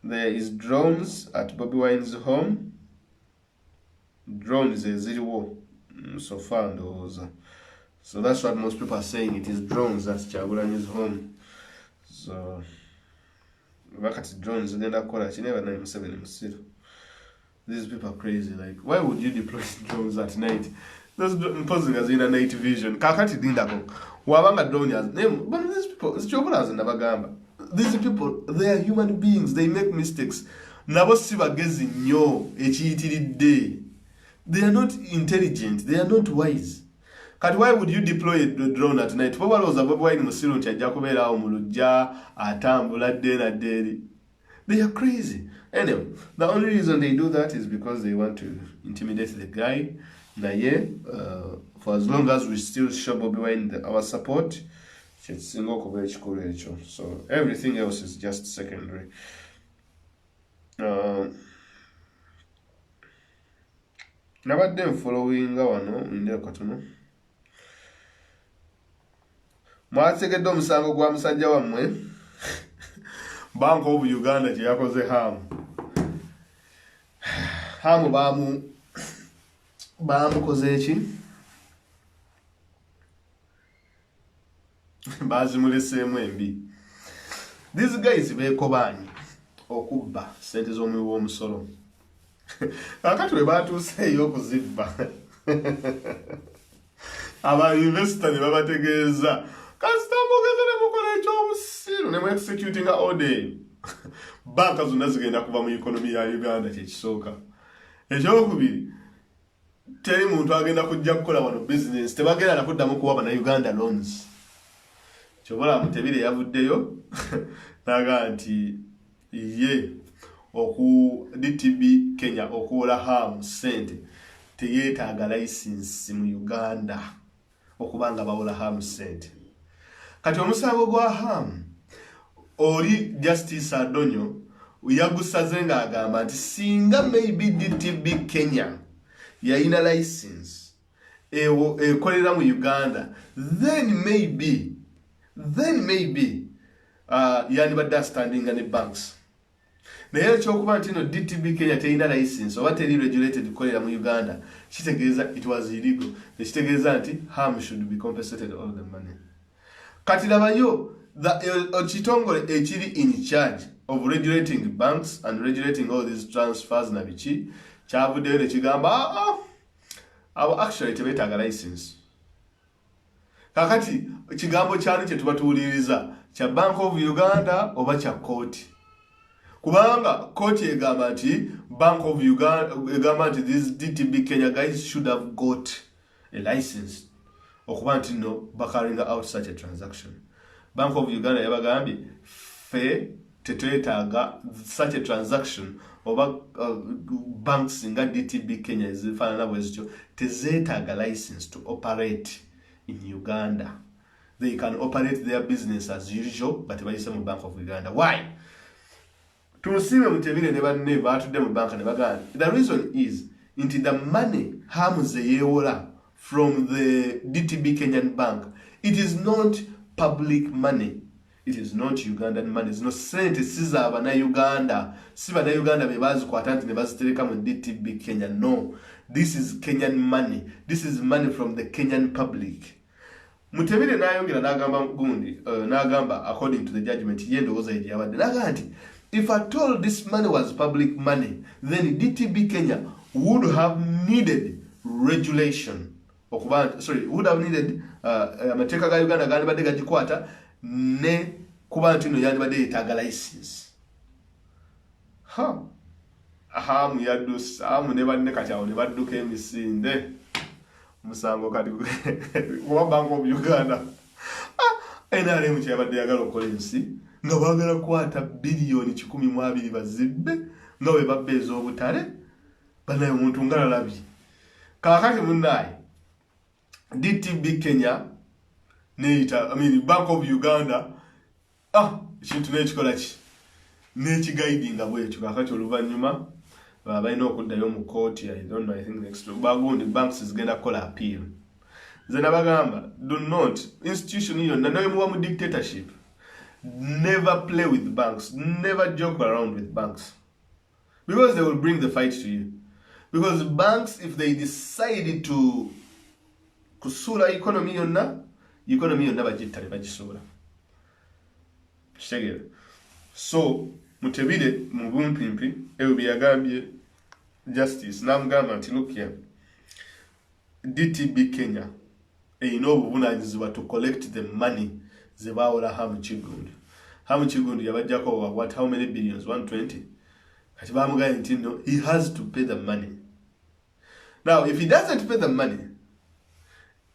there is drones at Bobi Wine's home. Drones is zero so far. So that's what most people are saying. It is drones at Chagulanyi's home. So wakati drones zigenda kukola ki never 9/7 musiro. These people are crazy. Like, why would you deploy drones at night? Those posing as in a night vision. Kakati dindako. Wabanga drone as name. But these people, it's chokolas and nabagamba. These people, they are human beings. They make mistakes. Nabo sibagezi nnyo ekiyitiridde. They are not intelligent. They are not wise. Kati why would you deploy a drone at night? Poba loza bobi wine musiro nti ajja kubeerawo mu lujja atambula dde na dde. They are crazy. Anyway, the only reason they do that is because they want to intimidate the guy. For as long as we still show Bobi Wine our support, so everything else is just secondary. Nabadde following wano ndeko katono. Mwategedde omusango gwa musajja wammwe Bank of Uganda gye yakoze hamu bamukoze eki bazimuleseemu embi. These guys beekobaanyi okubba sente z'omuwi w'omusolo. Kakati we baatuuseeyo okuzibba aba-investor ne babategeeza kasita mugeze ne mukola ekyobusiru ne mu executing order. Banka zonna zigenda kuva mu economy ya Uganda kyekisooka. Ekyokubiri, teri muntu agenda kujja kukola wano business tebagenda nakuddamu kuwa bannayuganda loans. Kyobola Mutebire yavuddeyo naga nti ye oku DTB Kenya okuwola hamu sente teyeetaaga license mu Uganda okubanga bawola hamu sente. Kati omusango gwa hamu oli Justice Adonyo yagusaze ng'agamba nti singa maybe DTB Kenya yayina license ekolera mu Uganda, then maybe yandibadde standing ne banks. Naye ekyokuba nti no DTB Kenya teyina license oba teri regulated kukolera mu Uganda, kitegeeza it was illegal. Ekitegeeza nti harm should be compensated all the money. Kati labayo kitongole ekiri in charge of regulating banks and regulating all these transfers na biki kyavuddeyo ne kigamba abo actually tebeetaaga license. Kakati kigambo kyani kye tubatuuliriza kya Bank of Uganda oba kya kooti? Kubanga kooti egamba nti Bank of Uganda egamba nti these DTB Kenya guys should have got a license okuba nti no carrying out such a transaction. Bank of Uganda yabagambye fe tetwetaaga such a transaction oba banks nga DTB Kenya ezifaanana bwe zityo tezeetaaga license to operate in Uganda. They can operate their business as usual, but bayise mu Bank of Uganda. Why? Tusibe Mutebire ne banne baatudde mu banka ne bagamba. The reason is into the money hamuze yewola from the DTB Kenyan bank. It is not public money. It is not Ugandan money. It's not sente siza bana Uganda. Si bana Uganda be bazikwata nti ne bazitereka mu DTB Kenya. No. This is Kenyan money. This is money from the Kenyan public. Mutebire nayongera nagamba gundi nagamba according to the judgment yendo oza eje yabadde naga nti if at all this money was public money, then DTB Kenya would have needed regulation. Would have needed amateeka ga Uganda gandi badde gagikwata ne kuba nti no yandi badde yeetaaga license. Hamu yadusa hamu ne banne kati ne badduka emisinde musango kati kuba Bank of Uganda NRM kyabadde yagala okukola ensi nga baagala kukwata bilioni 120 bazibbe nga bwe babba ez'obutale banaye omuntu ngalalabye. Kakati munnaye DTB Kenya neita Bank of Uganda ekintu n'ekikola ki n'ekigaidinga bwekyo. Kakati oluvannyuma balina okuddayo mu kooti. I don't know, I think next week bagundi banks zigenda kukola appeal. Nze nabagamba do not institution yonna nawe muba mu dictatorship, never play with banks, never joke around with banks, because they will bring the fight to you. Because banks, if they decide to kusula economy yonna bagittale bagisuula. kitegeera. So Mutebire mu bumpimpi ebyo bye yagambye Justice n'amugamba nti look here, DTB Kenya erina obuvunaanyizibwa to collect the money ze baawola Hamu Kigundu. Hamu Kigundu yabajjako what, how many billions? 120. Kati bamugambye nti no, he has to pay the money. Now if he doesn't pay the money,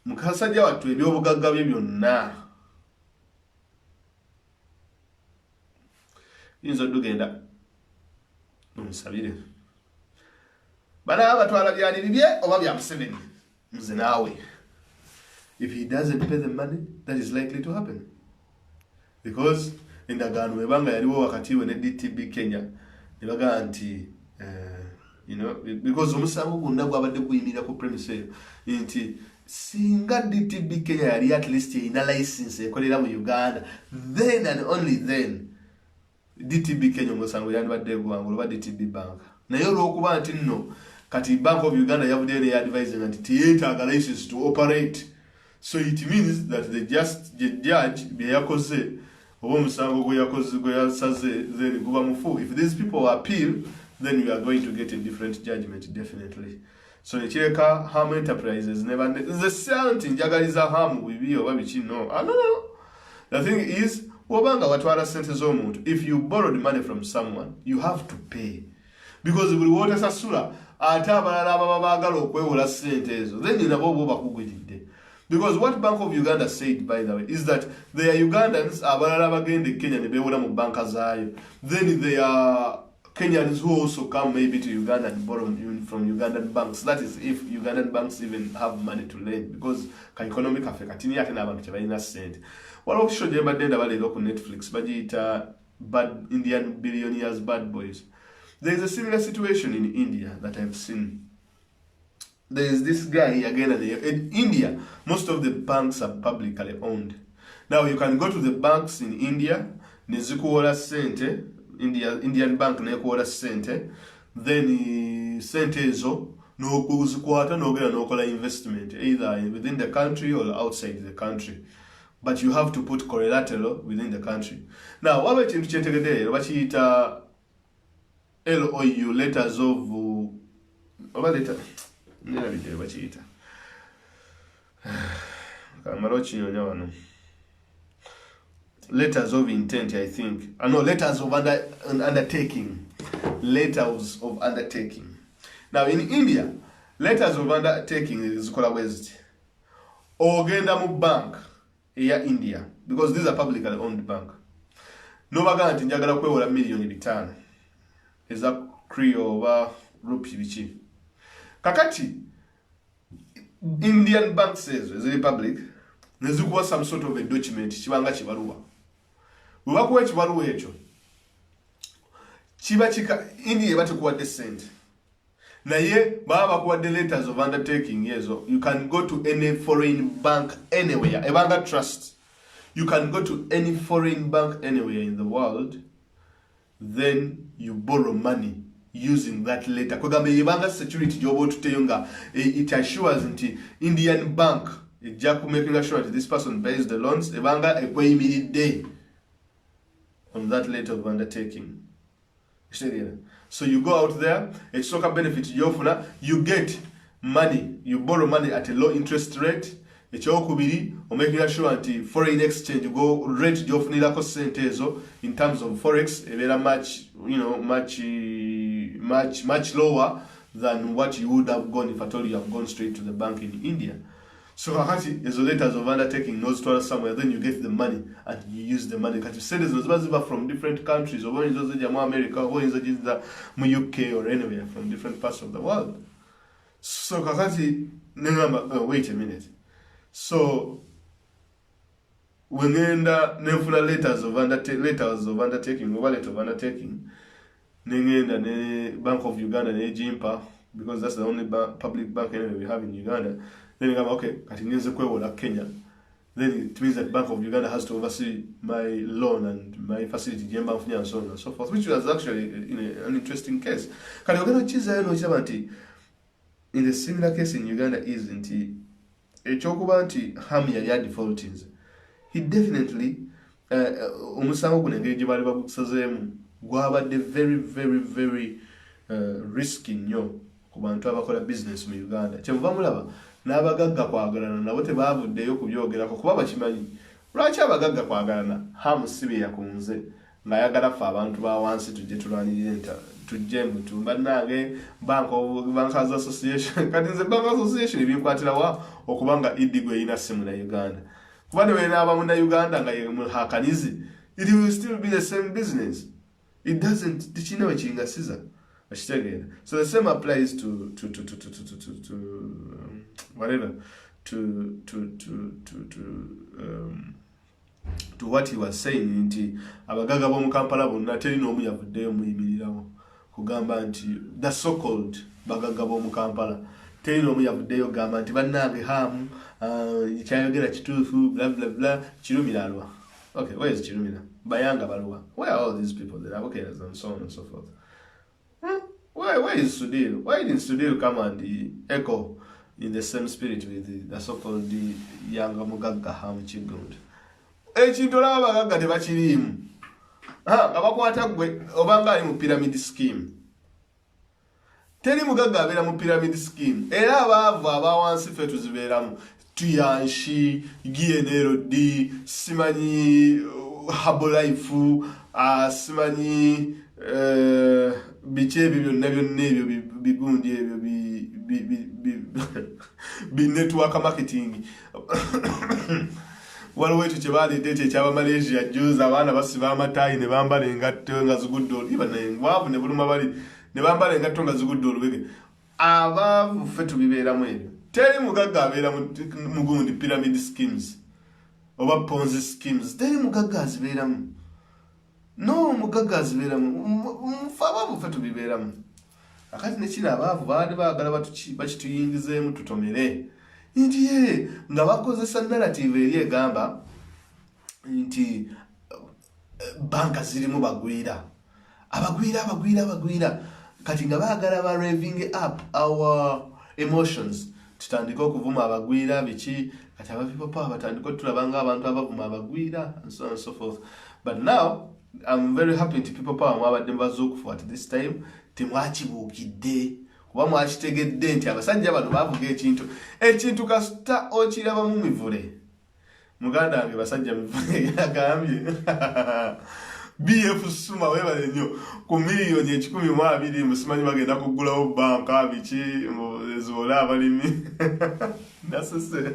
mukasajja wattu ebyobugagga bye byonna yinza dugenda nomusabire bana abatwala byali bibye oba bya Museveni nze naawe. If he doesn't pay the money, that is likely to happen, because endagaano ebanga yaliwo wakati we ne DTB Kenya nebaga nti because omusango gonna gwabadde guyimira ku premise eyo nti singa DTB Kenya yali at least ina license ekolera mu Uganda, then and only then DTB Kenya omusango yandibadde gwangulu ba DTB Bank. Naye olw'okuba nti nno kati Bank of Uganda yavudde ne advising nti tiyetaaga license to operate, so it means that the judge bye yakoze oba omusango gwe yasaze then guba mufu. If these people appeal, then you are going to get a different judgment definitely. So nekireka Hamu Enterprises never the sound njagaliza Hamu bibi oba biki no. I don't know. The thing is wabanga watwala sente z'omuntu, if you borrowed money from someone you have to pay, because buli wotesasula ate abalala ababa baagala okwewola sente ezo then nabo bo bakugwiridde. Because what Bank of Uganda said, by the way, is that they are Ugandans abalala bagende Kenya ne bewola mu banka zaayo, then they are Kenyans who also come maybe to Uganda and borrow from Ugandan banks. That is if Ugandan banks even have money to lend, because ka economic affect katini yake n'abantu tebalina sente. Waliwo show gye mbadde ndaba leero ku Netflix bagiyita Bad Indian Billionaires Bad Boys. There is a similar situation in India that I've seen. There is this guy again, and in India most of the banks are publicly owned. Now you can go to the banks in India, nezikuwola sente, Indian bank nekuwola sente, then sente ezo nokuzikwata nogera nokola investment either within the country or outside the country, but you have to put collateral within the country. Now waba ekintu kyentegedde bakiyita LOU, letters of oba letter nera bidde bakiyita kamaro kinyonya wano, letters of intent, I think. No, letters of undertaking. Letters of undertaking. Now in India, letters of undertaking is called West. Ogenda mu bank ya India, because these are publicly owned bank. No baga nti njagala kwewola $5,000,000. Is that Creole or rupee bichi? Kakati Indian bank says is the public. Nezikuwa some sort of a document kibanga kibaluwa. Webakuwa ekibaluwa ekyo kiba kika India batikuwadde sente, naye baba bakuwadde letters of undertaking yezo. You can go to any foreign bank anywhere, ebanga trust. You can go to any foreign bank anywhere in the world, then you borrow money using that letter. Kwegamba yebanga security jobo tuteyonga it assures nti Indian bank ejja making sure that this person pays the loans ebanga ekweyimiridde on that letter of undertaking. So you go out there, it's soccer benefit yofuna, you get money, you borrow money at a low interest rate. Ekyokubiri making sure that foreign exchange go rate jofunirako sente ezo in terms of forex ebera much, you know, much lower than what you would have gone if at all you have gone straight to the bank in India. So hakati as letters of undertaking knows to somewhere, then you get the money and you use the money. Kati send those from different countries, or when those America, or in the UK or anywhere from different parts of the world. So kakati wait a minute. So when nefuna letters of undertaking, or letter of undertaking, nengenda ne Bank of Uganda ne Jimpa, because that's the only public bank anyway we have in Uganda. Then you go, okay, katingenze kwewola Kenya. Then it means that Bank of Uganda has to oversee my loan and my facility, Jemba and so on and so forth, which was actually an interesting case. Kati ogenda chiza eno chaba nti in the similar case in Uganda is nti ekyokuba nti Hamu yali defaultings. He definitely omusango guno engeri gye baali bagusazeemu gwabadde very risky nnyo ku bantu abakola business mu Uganda. Kyemuva mulaba n'abagagga kwagalana nabo tebaavuddeyo kubyogerako kuba bakimanyi. Lwaki abagagga kwagalana hamusibe yakunze ng'ayagala ffe abantu ba wansi tujje tulwanirire tujje mutumba nange Bankers Association kati nze Bankers Association ebinkwatirawa okubanga Idi gwe yina simu na Uganda. Kuba ne naaba mu na Uganda nga ye muhakanizi, it will still be the same business. It doesn't tichinawe chingasiza. So the same applies to whatever to what he was saying nti abagaga bo mu Kampala bonna teri n'omu yavuddeyo muyimirirawo kugamba nti the so called bagaga bo mu Kampala teri n'omu yavuddeyo gamba nti bannange hamu kyayogera kituufu blah blah blah Kirumira alwa. Okay, where is Kirumira? Bayanga Baluwa. Where are all these people? The advocates and so on and so forth. Where is Sudil? Why didn't Sudil come and echo in the spirit with the so-called Yanga Mugaga Ham Chigund? Echintola abagaga tebakirimu. Abakwata gwe obanga ali mu pyramid scheme. Teri mugaga abeera mu pyramid scheme. Era abaavu abawansi ffe tuzibeeramu. Tuyanshi, GNLD, simanyi Habolife, simanyi biche byonna ebyo bigundi ebyo bi network marketing. Waliwo ekyo kye baaleeta ekyaba Malaysia juzi abaana basiba amatayi ne bambala engatto nga zigudde iba nengwavu ne buluma bali ne bambala engatto nga zigudde olubege. Abaavu ffe tubibeeramu ebyo. Teri mugaga abeera mu gundi pyramid schemes oba Ponzi schemes. Teri mugaga azibeeramu. No mugaga azibeeramu. Mfe abaavu ffe tubibeeramu. Akati nekino abaavu baali baagala bakituyingizeemu tutomere. Nti nga bakozesa narrative eri egamba nti banka zirimu bagwira. Abagwira. Kati nga baagala ba revving up our emotions. Tutandika okuvuma abagwira biki kati people power batandika tulabanga abantu abavuma abagwira and so on and so forth. But now I'm very happy to people power mwabadde bazukufu at this time temwakibuukidde kuba mwakitegedde nti abasajja bano bavuga ekintu kasita okiraba mu mivule. Muganda wange basajja mivule yagambye BF Suma webale nnyo ku miliyoni 120 musimanyi bagenda kugulawo banka biki ezola abalimi nasese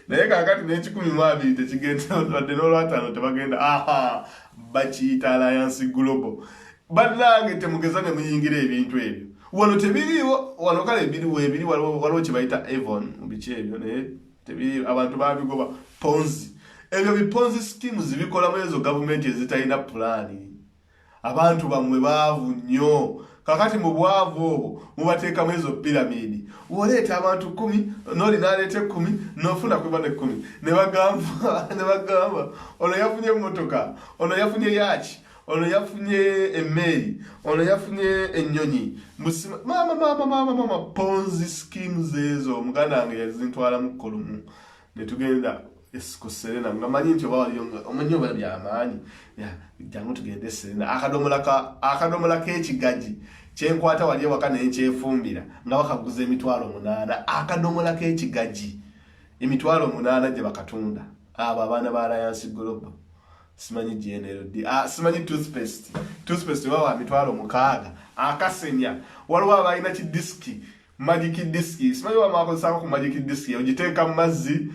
naye kakati ne120 tekigenda wadde n'olwataano tebagenda bakiyita Alliance Global. Bannange temugeza ne muyingira ebintu ebyo wano tebiriwo. Wano kale ebiri waliwo kye bayita Avon biki ebyo naye tebiri abantu babigoba Ponzi. Ebyo biponzi schemes bikola mu ezo government ezitalina plani. Abantu bamwe baavu nnyo. Kakati mu bwavu obwo mubateekamu ezo piramidi. Woleeta abantu 10 n'oli n'aleeta 10 n'ofuna kuba ne 10. Ne bagamba ono yafunye emmotoka, ono yafunye yaki, ono yafunye emmeri, ono yafunye ennyonyi. Mama ponzi schemes ezo omuganda wange yazintwala mu kolumu. Ne tugenda Esiko Serena ngamanyi nti waliyo omanyo byamaanyi jangu tugende Serena akadomola k'ekigaji kyenkwata wali ewaka naye kyefumbira nga bakaguza emitwalo 8 akadomola k'ekigaji emitwalo 8 gye bakatunda abo abaana ba Alliance Global. Simanyi GNLD simanyi toothpaste wawa emitwalo 6 akasenya waliwo abalina kidiski magic disk simanyi wamakozesako ku magic disk ogiteeka mu mazzi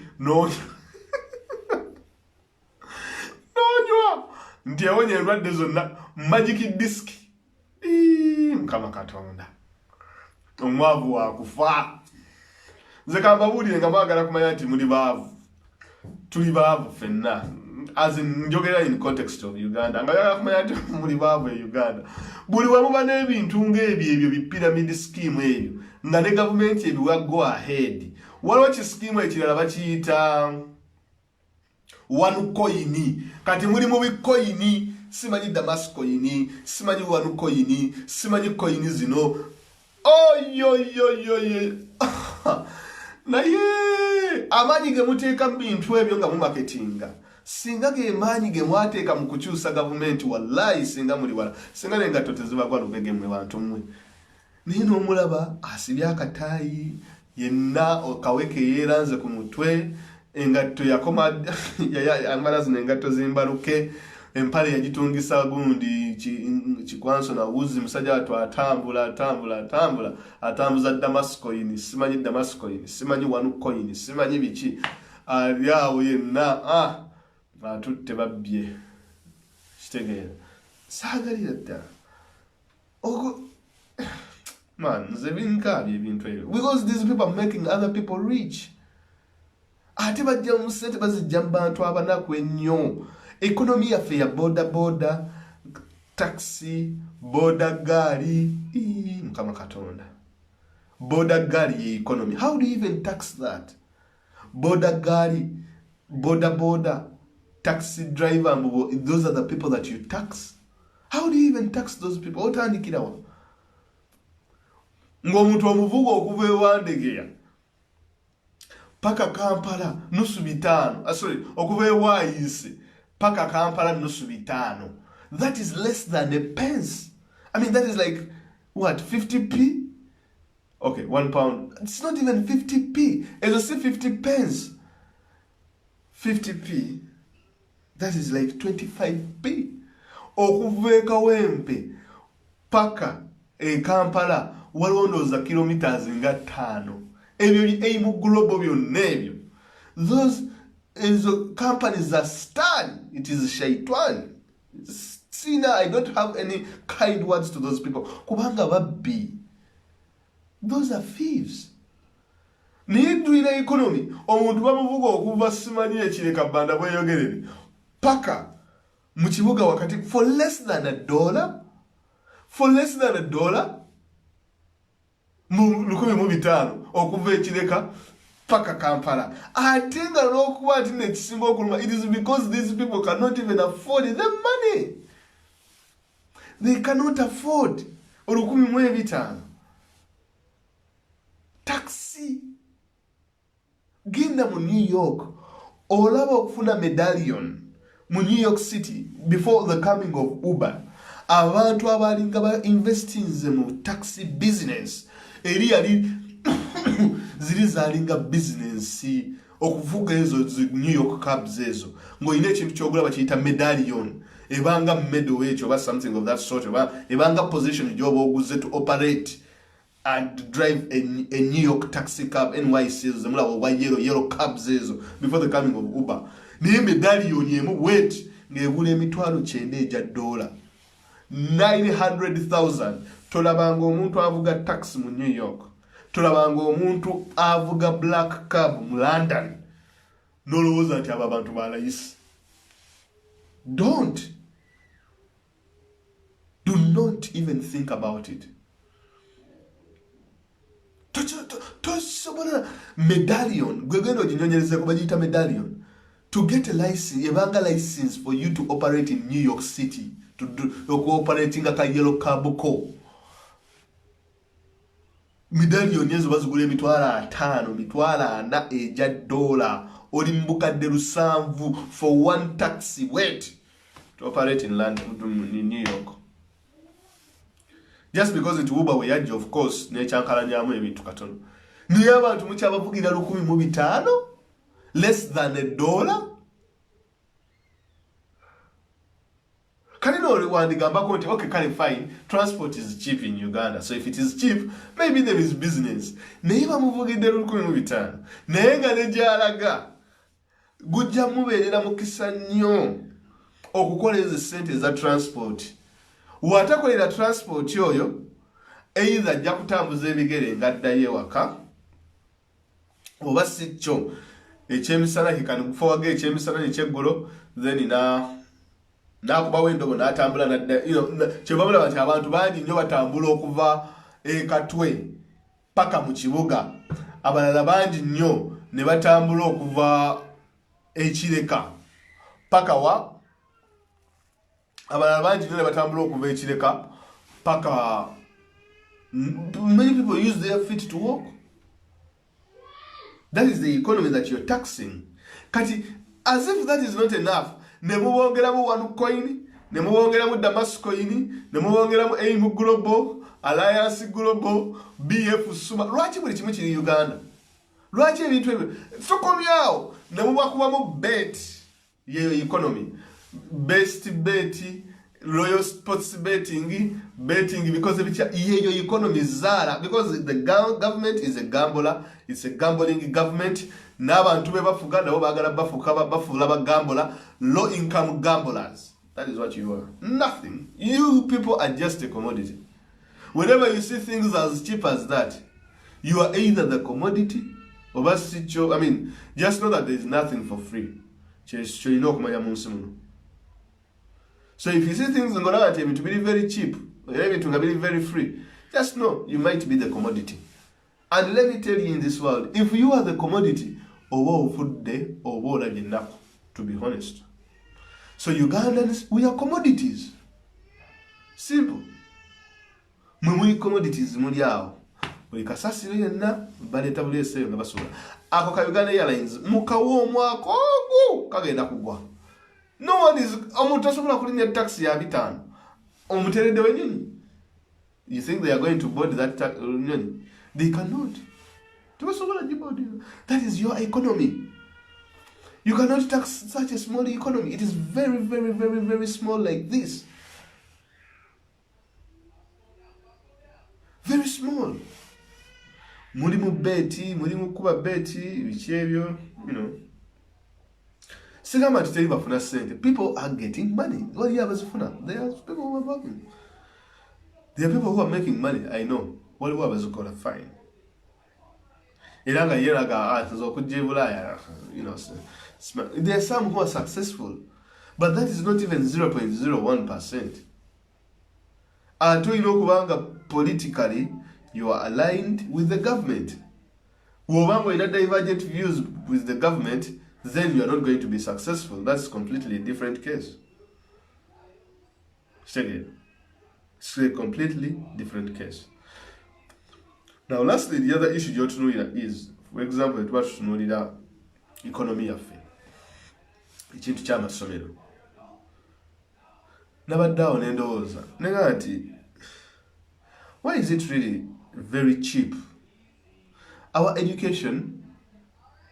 nti ewonye endwadde zonna magic disk. Mukama Katonda omwavu wakufa. Nze kambabuulire nga mwagala kumanya nti muli baavu. Tuli baavu ffenna. As in njogera in context of Uganda. Nga yagala kumanya nti muli baavu e Uganda. Buli wamuba n'ebintu ng'ebyo pyramid scheme ebyo nga ne gavumenti ebiwa go ahead. Waliwo ki scheme ekirala bakiyita one coin. Kati muri mu bitcoin simanyi Damas coin, simanyi one coin, simanyi coin zino. Naye amanyi ge muteeka bintu ebyo nga mu marketinga singa ge maanyi ge mwateeka mu kukyusa gavumenti wallahi singa muli wala singa n'engatto tezibagwa lubege mmwe bantu mmwe naye n'omulaba asibye akataayi yenna okaweke yeeranze ku mutwe engatto yakoma yambala zino engatto zimbaluke empale yagitungisa gundi kikwanso na wuzi musajja watu atambuza Damascoin simanyi Damascoin simanyi Wanucoin simanyi biki aliawo yenna batutte babbye kitegeera saagalira ddala man nze binkabye ebintu ebyo because these people are making other people rich ate bajja mu ssente bazijja mu bantu abanaku ennyo economy yaffe ya boda taxi boda gaali mukama katonda boda gaali ye economy. How do you even tax that? Boda gaali boda taxi driver, those are the people that you tax. How do you even tax those people? Otandikirawa ng'omuntu omuvuga okuva ewandegeya paka Kampala nusu bitano okuva ewaayise paka Kampala nusu bitano. That is less than a pence. I mean, that is like what, 50p? Okay, £1. It's not even 50p. It's just 50 pence. 50p. That is like 25p. Okuva Kawempe paka Kampala walondoza kilometers nga 5. Ebyo mu global byonna ebyo. Those companies are stunned. It is shaitan. See, I don't have any kind words to those people. Kubanga babbi. Those are thieves. Nidwira economy. Omuntu bamuvuga okuva simanyi ekireka banda bweyogerere. Paka mu kibuga wakati for less than $1. For less than $1. Mu 15 okuva ekireka paka Kampala. Atenga n'okuba ati nekisinga okuluma. It is because these people cannot even afford the money. They cannot afford 15. Taxi. Genda mu New York. Olaba okufuna medallion mu New York City before the coming of Uber. Abantu abalinga ba investing mu taxi business. Eri yali ziri zalinga business okuvuga ezo New York cabs ezo. Ngoine ekintu kyogula bakiyita medallion. Ebanga medal ekyo ba something of that sort. Ebanga position job oguze to operate and drive a New York taxi cab NYC zemula wa yellow cabs ezo before the coming of Uber. Niye medallion yemu weight ngegula $900 $900,000. Tolabanga omuntu avuga taxi mu New York. Tolabanga omuntu avuga black cab mu London. Nolowooza nti aba bantu balayisi. Do not even think about it. Medallion. Gwegendo jinyonyereze kubajita medallion. To get a license, ebanga license for you to operate in New York City. To do operating a yellow cab ko. Medallion yezo bazigule $5, $4 oli mbukadde lusanvu for one taxi wait to operate in London, in New York. Just because it Uber we yajja, of course, nechankalanyamu ebintu katono. Niye abantu mukyabavugira 15 less than $1. Kanino wandigambako nti okay, kale fine, transport is cheap in Uganda, so if it is cheap, maybe there is business. Naye bamuvugidde 15 naye nga nejalaga gujja mubeerera mukisa nnyo okukola ezo ssente za transport. Watakolera transport yoyo either ajja kutambuza ebigere ngaddayo ewaka oba si kyo ekyemisana hikanukufawaga ekyemisana nekyeggulo then nakubawo endobo n'atambula nadda kyebamulaba nti abantu bangi nnyo batambula okuva Katwe paka mu kibuga. Abalala bangi nnyo ne batambula okuva Ekireka paka wa abalala bangi nnyo ne batambula okuva Ekireka paka. Many people use their feet to walk. That is the economy that you're taxing. Kati As if that is not enough. Ne mubongeramu one coin, ne mubongeramu Damas coin, ne mubongeramu AIM Global, Alliance Global, BF Suma. Lwaki buli kimu kiri Uganda? Lwaki ebintu ebyo? Tukomyawo ne mubakubamu bet yeyo economy. Best bet, Royal Sports betting because of yeyo economy zara, because the government is a gambler, it's a gambling government. N'abantu be bafuga nabo bagala bafula bagambula, low income gamblers. That is what you are. Nothing. You people are just a commodity. Whenever you see things as cheap as that, you are either the commodity or I mean, just know that there is nothing for free. So if you see things to be very cheap, to be very free, just know you might be the commodity. And let me tell you, in this world, if you are the commodity, food day or to be honest. So Ugandans, we are commodities. Simple. Mwe commodities muliao. Buli kasasiro yenna baleta bulese nga basula. Ako ka Uganda Airlines mukawo mwako kagenda kugwa. No one is omuntu asobola kulinya taxi ya 5. Omuterede wenyini. You think they are going to board that taxi? They cannot. That is your economy. You cannot tax such a small economy. It is very, very, very, very small like this. Very small. Mulimu beti, mulimu kuba beti, bichevyo, you know. Sigama tuteli bafuna sente. People are getting money. What do you have as funa? There are people who are working. There are people who are making money. I know. What do you have as a fine? You know, there are some who are successful, but that is not even 0.01%. And you know, politically, you are aligned with the government. When you divergent views with the government, then you are not going to be successful. That's completely a different case. Again, it's a completely different case. Now, lastly, the other issue you ought to know is, for example, it was to know the economy of ekintu ky'amasomero. Nabaddawo n'endowooza nenga nti, why is it really very cheap? Our education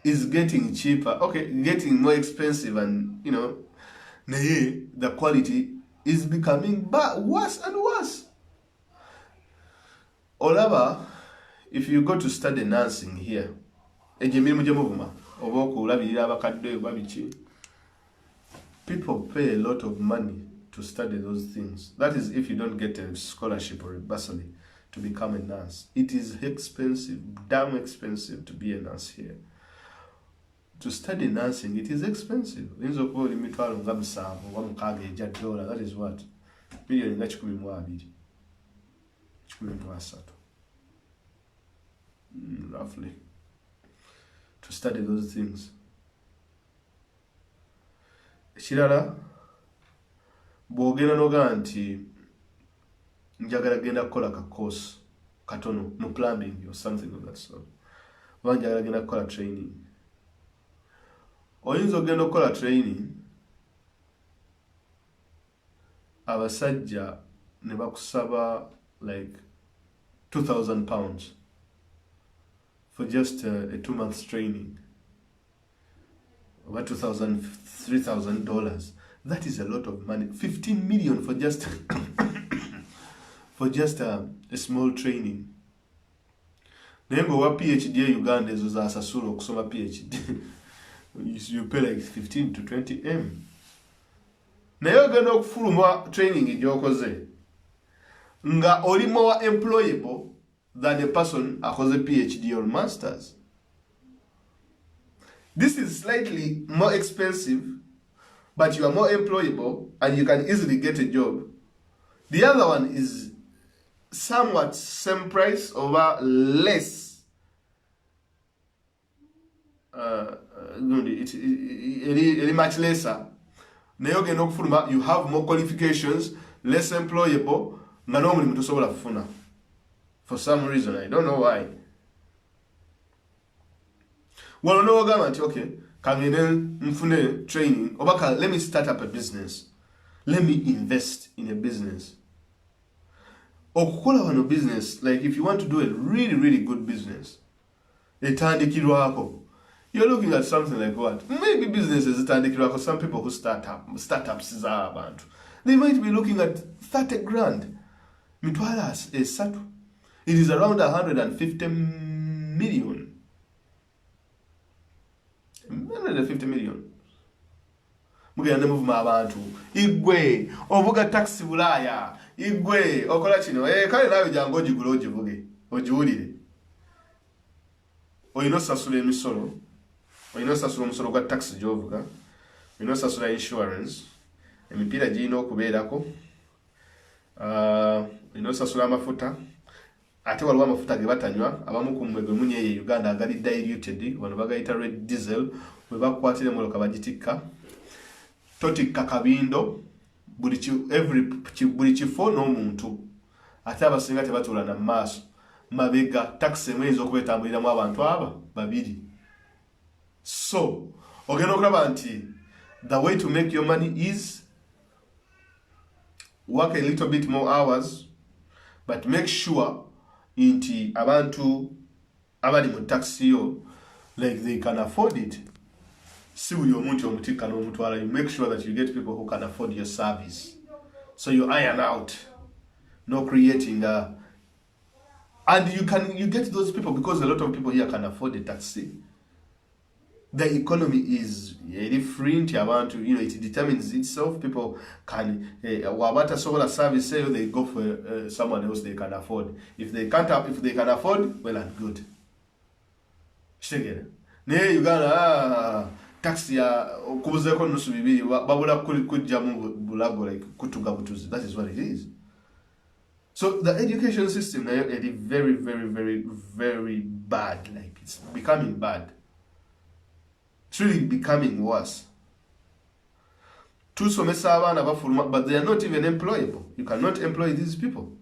is getting cheaper, okay, getting more expensive, and you know, the quality is becoming worse and worse. Olaba, if you go to study nursing here, people pay a lot of money to study those things. That is if you don't get a scholarship or a bursary to become a nurse. It is expensive, damn expensive to be a nurse here. To study nursing, it is expensive. That is what? Roughly. To study those things. Kirala bwogera noga nti njagala genda kukola ka course katono mu plumbing or something of that sort. Njagala genda kukola training. Oyinza ogenda okukola training, abasajja ne bakusaba like £2,000 for just a 2 months training. About $2,000, $3,000. That is a lot of money. 15 million for just for just a small training. Nengo wa PhD in Uganda is asasula okusoma PhD. You pay like 15 to 20 M. Naye ogenda okufuluma training gyokoze nga oli more employable than a person akoze PhD or masters. This is slightly more expensive, but you are more employable and you can easily get a job. The other one is somewhat same price or less. It's much lesser. You have more qualifications, less employable. For some reason, I don't know why. Well, no government, okay. kangene mfune training obaka let me start up a business, let me invest in a business. Okukola wano business, like if you want to do a really good business, etandikirwako, you're looking at something like what? Maybe businesses etandikirwako, some people who startups z'abantu, they might be looking at 30 grand. Mitwalas esatu. It is around 150 million. 150 million. Mugenda muvuma abantu. Igwe ovuga taxi bulaya. Igwe okola kino. Kale nawe jangu ogigula ogivuge. Ogiwulire. Oyina osasula emisolo. Oyina osasula omusolo gwa taxi gy'ovuga. Oyina osasula insurance. Emipiira girina okubeerako. Oyina osasula amafuta. Ate waliwo amafuta ge batanywa. Abamu ku mmwe gwe munyeeye Uganda agali diluted. Wano bagayita red diesel. We bakwatire moloka bagitikka. Totikka kabindo. Buli kifo n'omuntu. Ate abasinga tebatuula na maaso. Mabega taxi emwezi okubetambuliramu abantu aba babiri. So, ogenda okulaba nti the way to make your money is work a little bit more hours, but make sure inti abantu abali mu taxi yo, like they can afford it. Si buli omuntu omutikka n'omutwala, you make sure that you get people who can afford your service. So you iron out, no creating and you get those people because a lot of people here can afford a taxi. The economy is very free nti abantu, it determines itself. People can wabata solar service, say they go for someone else they can afford. If they can afford, well and good. Shtegera. Ne Uganda taxi ya kubuzeko nusu bibiri babula kujja mu bulago like kutuga butuzi. That is what it is. So the education system is very bad. Like it's becoming bad. It's really becoming worse. Tusomesa abana bafuluma, but they are not even employable. You cannot employ these people.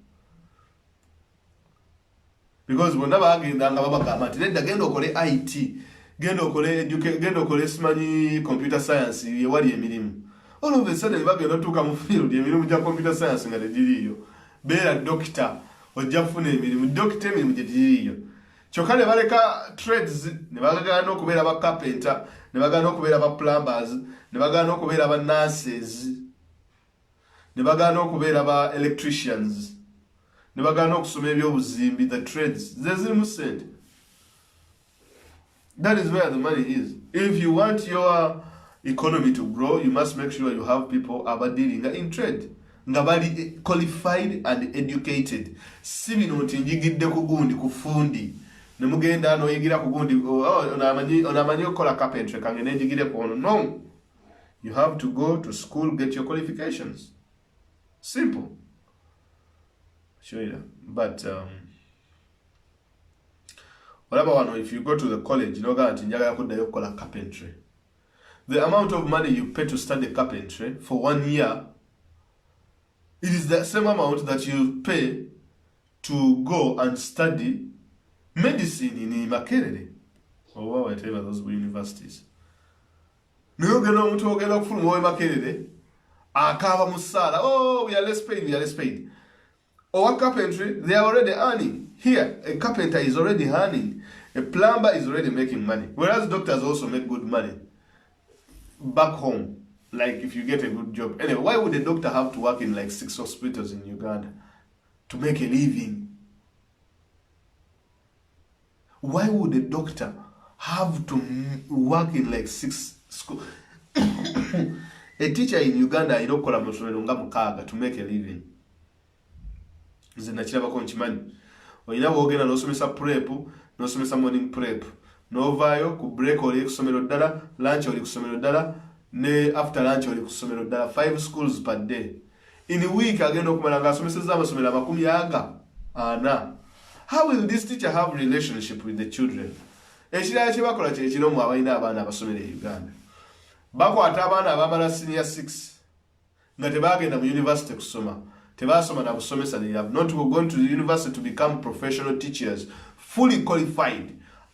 Because whenever agenda nga babagamba nti genda okole IT, genda okole simanyi computer science yewali emirimu. All of a sudden bagenda tuka mu field emirimu gya computer science nga tegiriyo. Beera doctor ojja kufuna emirimu, doctor emirimu gye tegiriyo. Kyokka ne baleka trades, ne bagana okubeera ba carpenter, ne bagana okubeera ba plumbers, ne bagana okubeera ba nurses, ne bagana okubeera ba electricians, ne bagana okusoma ebyobuzimbi, the trades. Zezirimu sente. That is where the money is. If you want your economy to grow, you must make sure you have people dealing in trade. Nga bali qualified and educated. Si bino nti njigidde ku gundi kufundi. Ne mugenda no yigira ku gundi onamanyi okola carpentry kange ne njigire ku ono. No. You have to go to school, get your qualifications. Simple. Sure. But whatever one, if you go to the college, nti njagala kuddayo okola carpentry. The amount of money you pay to study carpentry for 1 year, it is the same amount that you pay to go and study medicine in Makerere or whatever those universities. Nogeno omuntu ogenda okufuluma owe Makerere akaba musala, oh we are less paid. Or carpentry, they are already earning. Here, a carpenter is already earning. A plumber is already making money. Whereas doctors also make good money back home. Like if you get a good job. Anyway, why would a doctor have to work in like 6 hospitals in Uganda to make a living? Why would a doctor have to work in like 6 schools? A teacher in Uganda, to make a living. Zinachirabako nchimanyi. Oyina bwogenda n'osomesa prep, n'osomesa morning prep. Novaayo ku break oli kusomero ddala, lunch oli kusomero ddala, ne after lunch oli kusomero ddala. 5 schools per day. In a week agenda okumala ng'asomesezza amasomero 40. How will this teacher have relationship with the children? Ekirala kye bakola kye kino mu abalina abaana abasomera e Uganda. Bakwata abaana abamala senior 6 nga tebagenda mu university kusoma. Tebasoma na busomesa, they have not gone to the university to become professional teachers, fully qualified.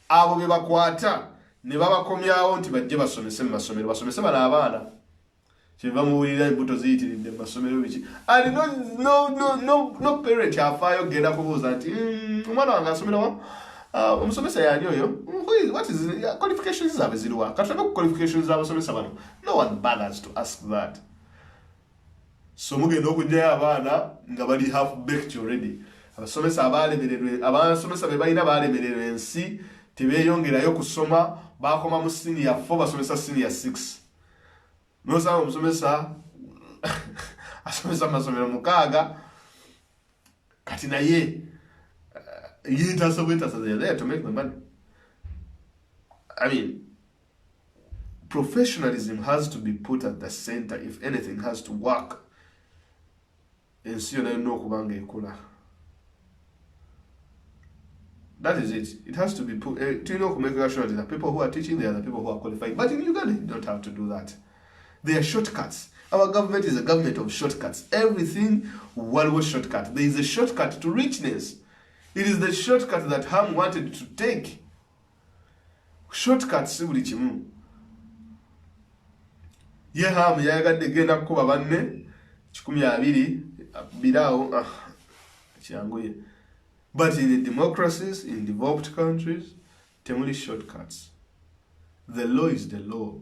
Abo be bakwata ne babakomyawo nti bajje basomese mu masomero basomese bana abaana kyeva muwulira embuto ziyitiridde mu masomero biki and no parent afaayo genda kubuuza nti omwana wange asomera wa omusomesa yani oyo what is qualifications zaabwe ziriwa katulabe ku qualifications z'abasomesa bano no one bothers to ask that so mugenda okujjayo abaana nga bali half baked already abasomesa abasomesa be balina balemererwa ensi tebeeyongerayo kusoma bakoma mu senior 4 basomesa senior 6 nosanga omusomesa asomesa amasomero 6 kati naye they're there to make the money. I mean, professionalism has to be put at the center if anything has to work. And so that is it. It has to be put. To make sure that the people who are teaching, they are the people who are qualified. But in Uganda, you don't have to do that. There are shortcuts. Our government is a government of shortcuts. Everything, one was shortcut. There is a shortcut to richness. It is the shortcut that Ham wanted to take. Shortcut si buli kimu. Ye Ham yayagadde genda kukuba banne 12 birawo kyanguye. But in the democracies, in developed countries, temuli shortcuts. The law is the law.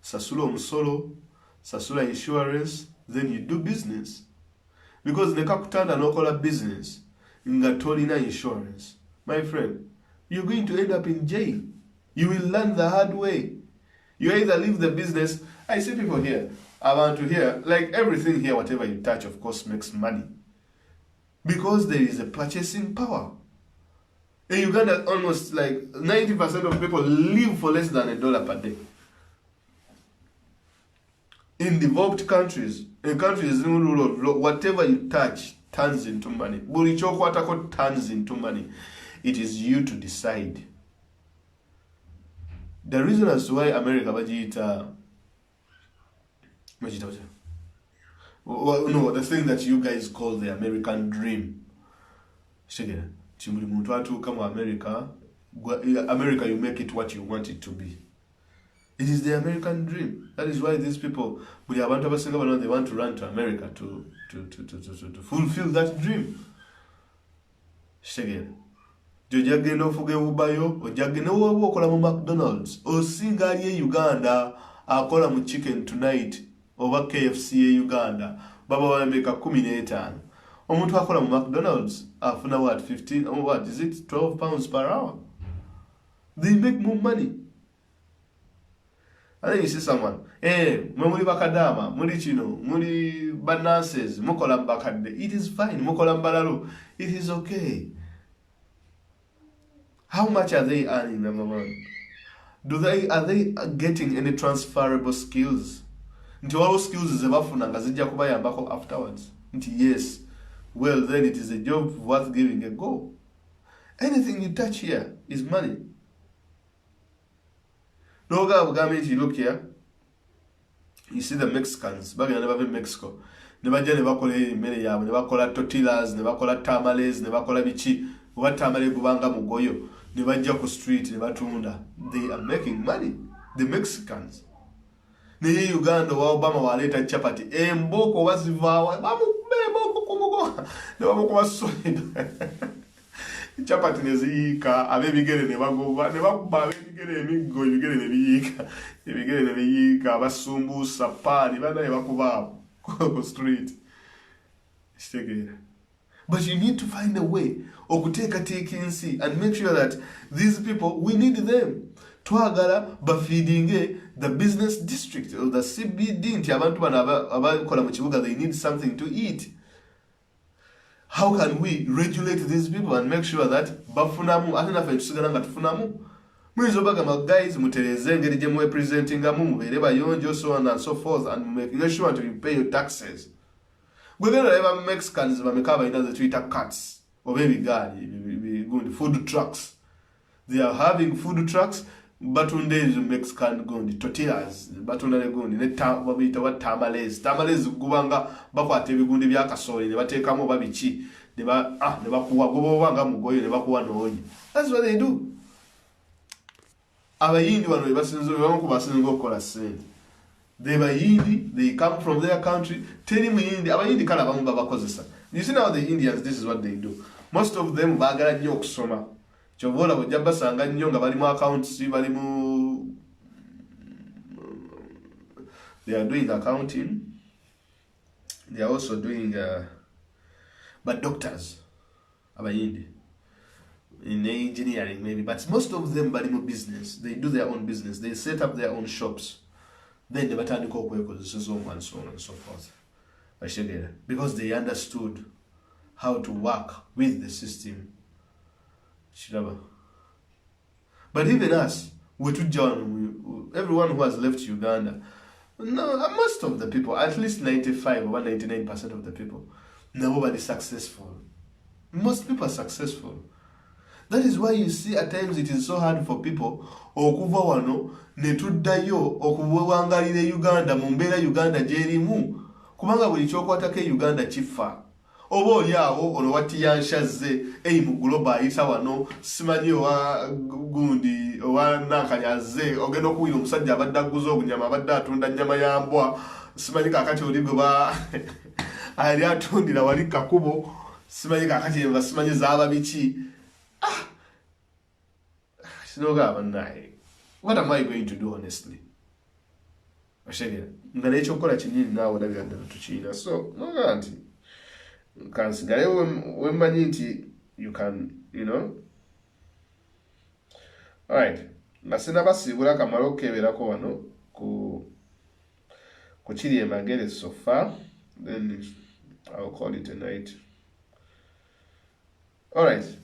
Sasula omusolo, sasula insurance, then you do business. Because nekakutanda nokola business. Nga tolina insurance, my friend, you're going to end up in jail. You will learn the hard way. You either leave the business. I see people here, I want to hear, like everything here, whatever you touch, of course, makes money. Because there is a purchasing power. In Uganda, almost like 90% of people live for less than $1 per day. In developed countries, in countries in rule of law, whatever you touch turns into money. Buli chokwatako turns into money. It is you to decide. The reason as to why America no, the thing that you guys call the American dream. America, you make it what you want it to be. It is the American dream. That is why these people, they want to run to America to fulfill that dream. Shegen. Jojageno fuge ubayo, ojageno wakola mu McDonald's. Osinga ali Uganda, akola mu chicken tonight over KFC Uganda. Baba wameka 15. Omuntu akola mu McDonald's afuna what 15 or what is it 12 pounds per hour. They make more money. And then you see someone, muri bakadama, muri chino, muri banances, mukola mbakade. It is fine, mukola mbalalo. It is okay. How much are they earning, number one? Are they getting any transferable skills? Nti all skills zebafuna ngazijja kubayambako afterwards. Nti yes. Well, then it is a job worth giving a go. Anything you touch here is money. You look here, you see the Mexicans, back in Mexico. Never never never tortillas, never tamales, never bichi, what tamale gubanga mugoyo, never jako street, never tunda. They are making money. The Mexicans. Ni Uganda wa Obama waleta chapati. Mboko wazivawa, mboko wasolid. Chapati neziyika abebigere ne bagoba ne bakuba abebigere emigo ebigere ne biyika ebigere ne biyika abasumbusa pani bana ne bakuba ku street istegera. But you need to find a way okuteka tekinsi and make sure that these people, we need them. Twagala bafeeding the business district or the CBD nti abantu bana abakola mu kibuga, they need something to eat. How can we regulate these people and make sure that bafunamu atena fe tusigala nga tufunamu mwizo baga guys mutereze ngeri je mwe presenting amu mubere bayonjo so on and so forth and making sure to pay your taxes. We're going to have Mexicans bamekaba in the Twitter cuts or baby gari good food trucks. They are having food trucks. Batunde is Mexican gundi tortillas batunda gundi ne babita wa tamales gubanga bakwate bigundi bya kasoli ne batekamo babichi ne bakuwa gobo banga mugoyo ne bakuwa noonyi. That's what they do. abayindi bano bamu ku basinga okukola ssente. They bayindi, they come from their country. Teri muyindi, abayindi kala bamu babakozesa. You see now the Indians, this is what they do. Most of them bagala nnyo okusoma. Kyobola bujja basanga nnyo nga bali mu accounts, bali mu they are doing accounting. They are also doing but doctors abayindi in engineering maybe, but most of them bali mu business. They do their own business. They set up their own shops. Then they batandika okwekozesa and so on and so forth. Because they understood how to work with the system. But even us, everyone who has left Uganda, no, most of the people, at least 95 or 99% of the people, nobody successful. Most people are successful. That is why you see at times it is so hard for people okuva wano netuddayo okuwangalira Uganda mu mbeera Uganda gyerimu kubanga buli kyokwatako Uganda kifa. Oba oli awo ono watiyanshazze mu global ayita wano simanyi owa gundi owa nakanyaze ogenda okuwira omusajja abadde aguza obunyama abadde atunda nnyama ya mbwa simanyi kakati oli gwe ali atundira wali kakubo simanyi kakati enva simanyi zaaba biki. What am I going to do honestly? Nga n'ekyokukola kinini naawe olabira ddala tukiina. So noga nti kansigale wemmanyi nti you can, you know. Alright, nga sinabasiibula kamala okukeberako wano ku kiri emagere so far, then I'll call it a night. Alright.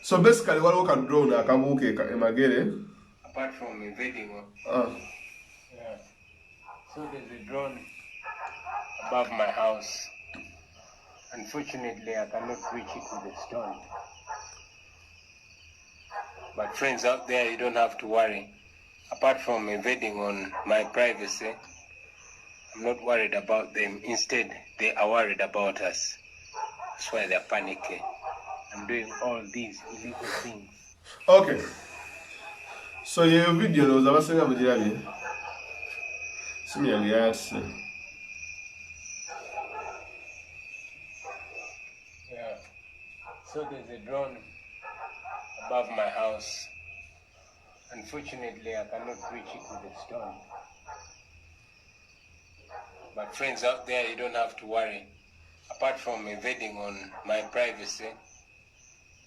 So basically, what we can draw na kabuke emagere. Apart from invading one. Yeah. So there's a drone above my house. Unfortunately, I cannot reach it with a stone. But friends out there, you don't have to worry. Apart from invading on my privacy, I'm not worried about them. Instead, they are worried about us. That's why they're panicking. I'm doing all these illegal things. Okay. So your video was abasenga mugirabye. Simi yange yatse. Yeah. So there's a drone above my house. Unfortunately, I cannot reach it with a stone. But friends out there, you don't have to worry. Apart from invading on my privacy,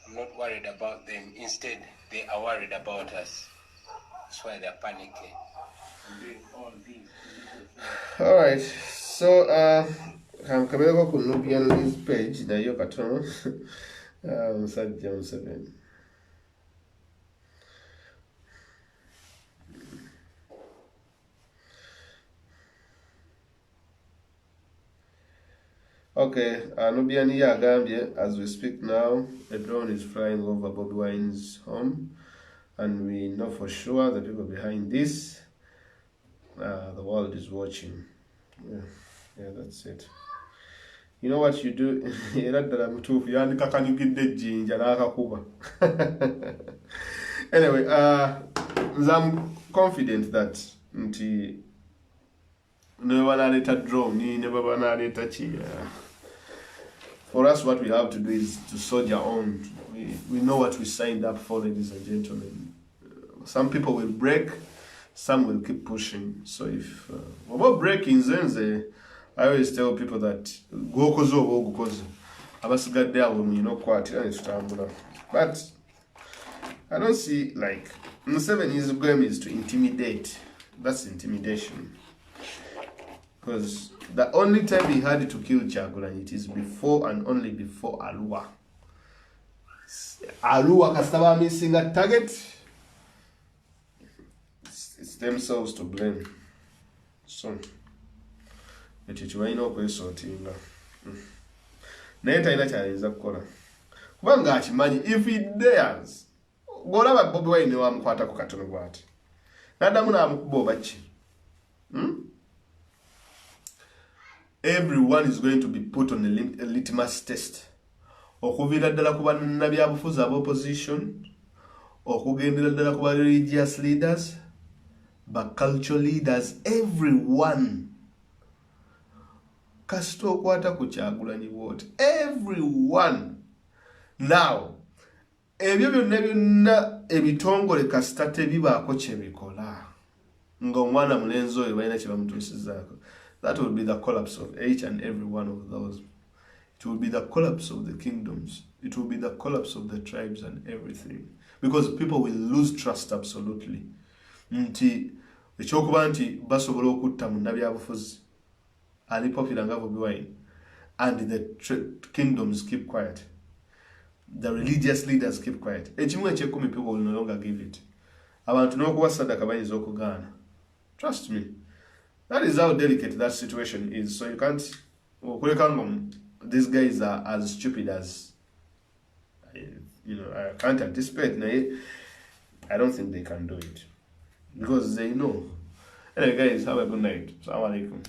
I'm not worried about them. Instead, they are worried about us. That's why they're panicking. I'm doing all these. Alright, so kamkabeleko ku Nubian's page nayo katono musajja Museveni. Okay, Nubian Gambia, as we speak now, a drone is flying over Bobi Wine's home, and we know for sure the people behind this, the world is watching. Yeah, that's it. You know what you do? Anyway, I'm confident that for us, what we have to do is to soldier on. We know what we signed up for, ladies and gentlemen. Some people will break, some will keep pushing. So if about breaking, I always tell people that go kozo. Abasigadde awo mulina okukwatira ne tutambula. But I don't see, like, Museveni's game is to intimidate. That's intimidation. Because the only time he had to kill Kyagulanyi, it is before and only before Arua. Arua kasaba missing a target. It's themselves to blame. So, ekikiwaina okwesotinga. Naye talina kyayinza kukola. Kubanga akimanyi, if he dares, golaba Bobi Wine wamukwatako katono bw'ati. N'addamu n'amukuba oba ki? Everyone is going to be put on a litmus test. okuviira ddala ku bannabyabufuzi aba opposition, okugendera ddala ku ba religious leaders, ba cultural leaders, everyone. Kasita okwata ku Kyagulanyi bw'oti, everyone. Now, ebyo byonna ebitongole kasita tebibaako kye bikola ng'omwana mulenzi oyo balina kye bamutuusizaako, that will be the collapse of each and every one of those. It will be the collapse of the kingdoms. It will be the collapse of the tribes and everything. Because people will lose trust absolutely. Nti ekyokuba nti basobola okutta munnabyabufuzi ali popular nga Bobi Wine, and the kingdoms keep quiet. The religious leaders keep quiet. Ekimu ekyekumi people will no longer give it. Abantu n'okuwa sadaka bayinza okugaana. Trust me. That is how delicate that situation is. So you can't... These guys are as stupid as... I can't anticipate. I don't think they can do it. Because they know. Anyway guys, have a good night. Assalamu alaikum.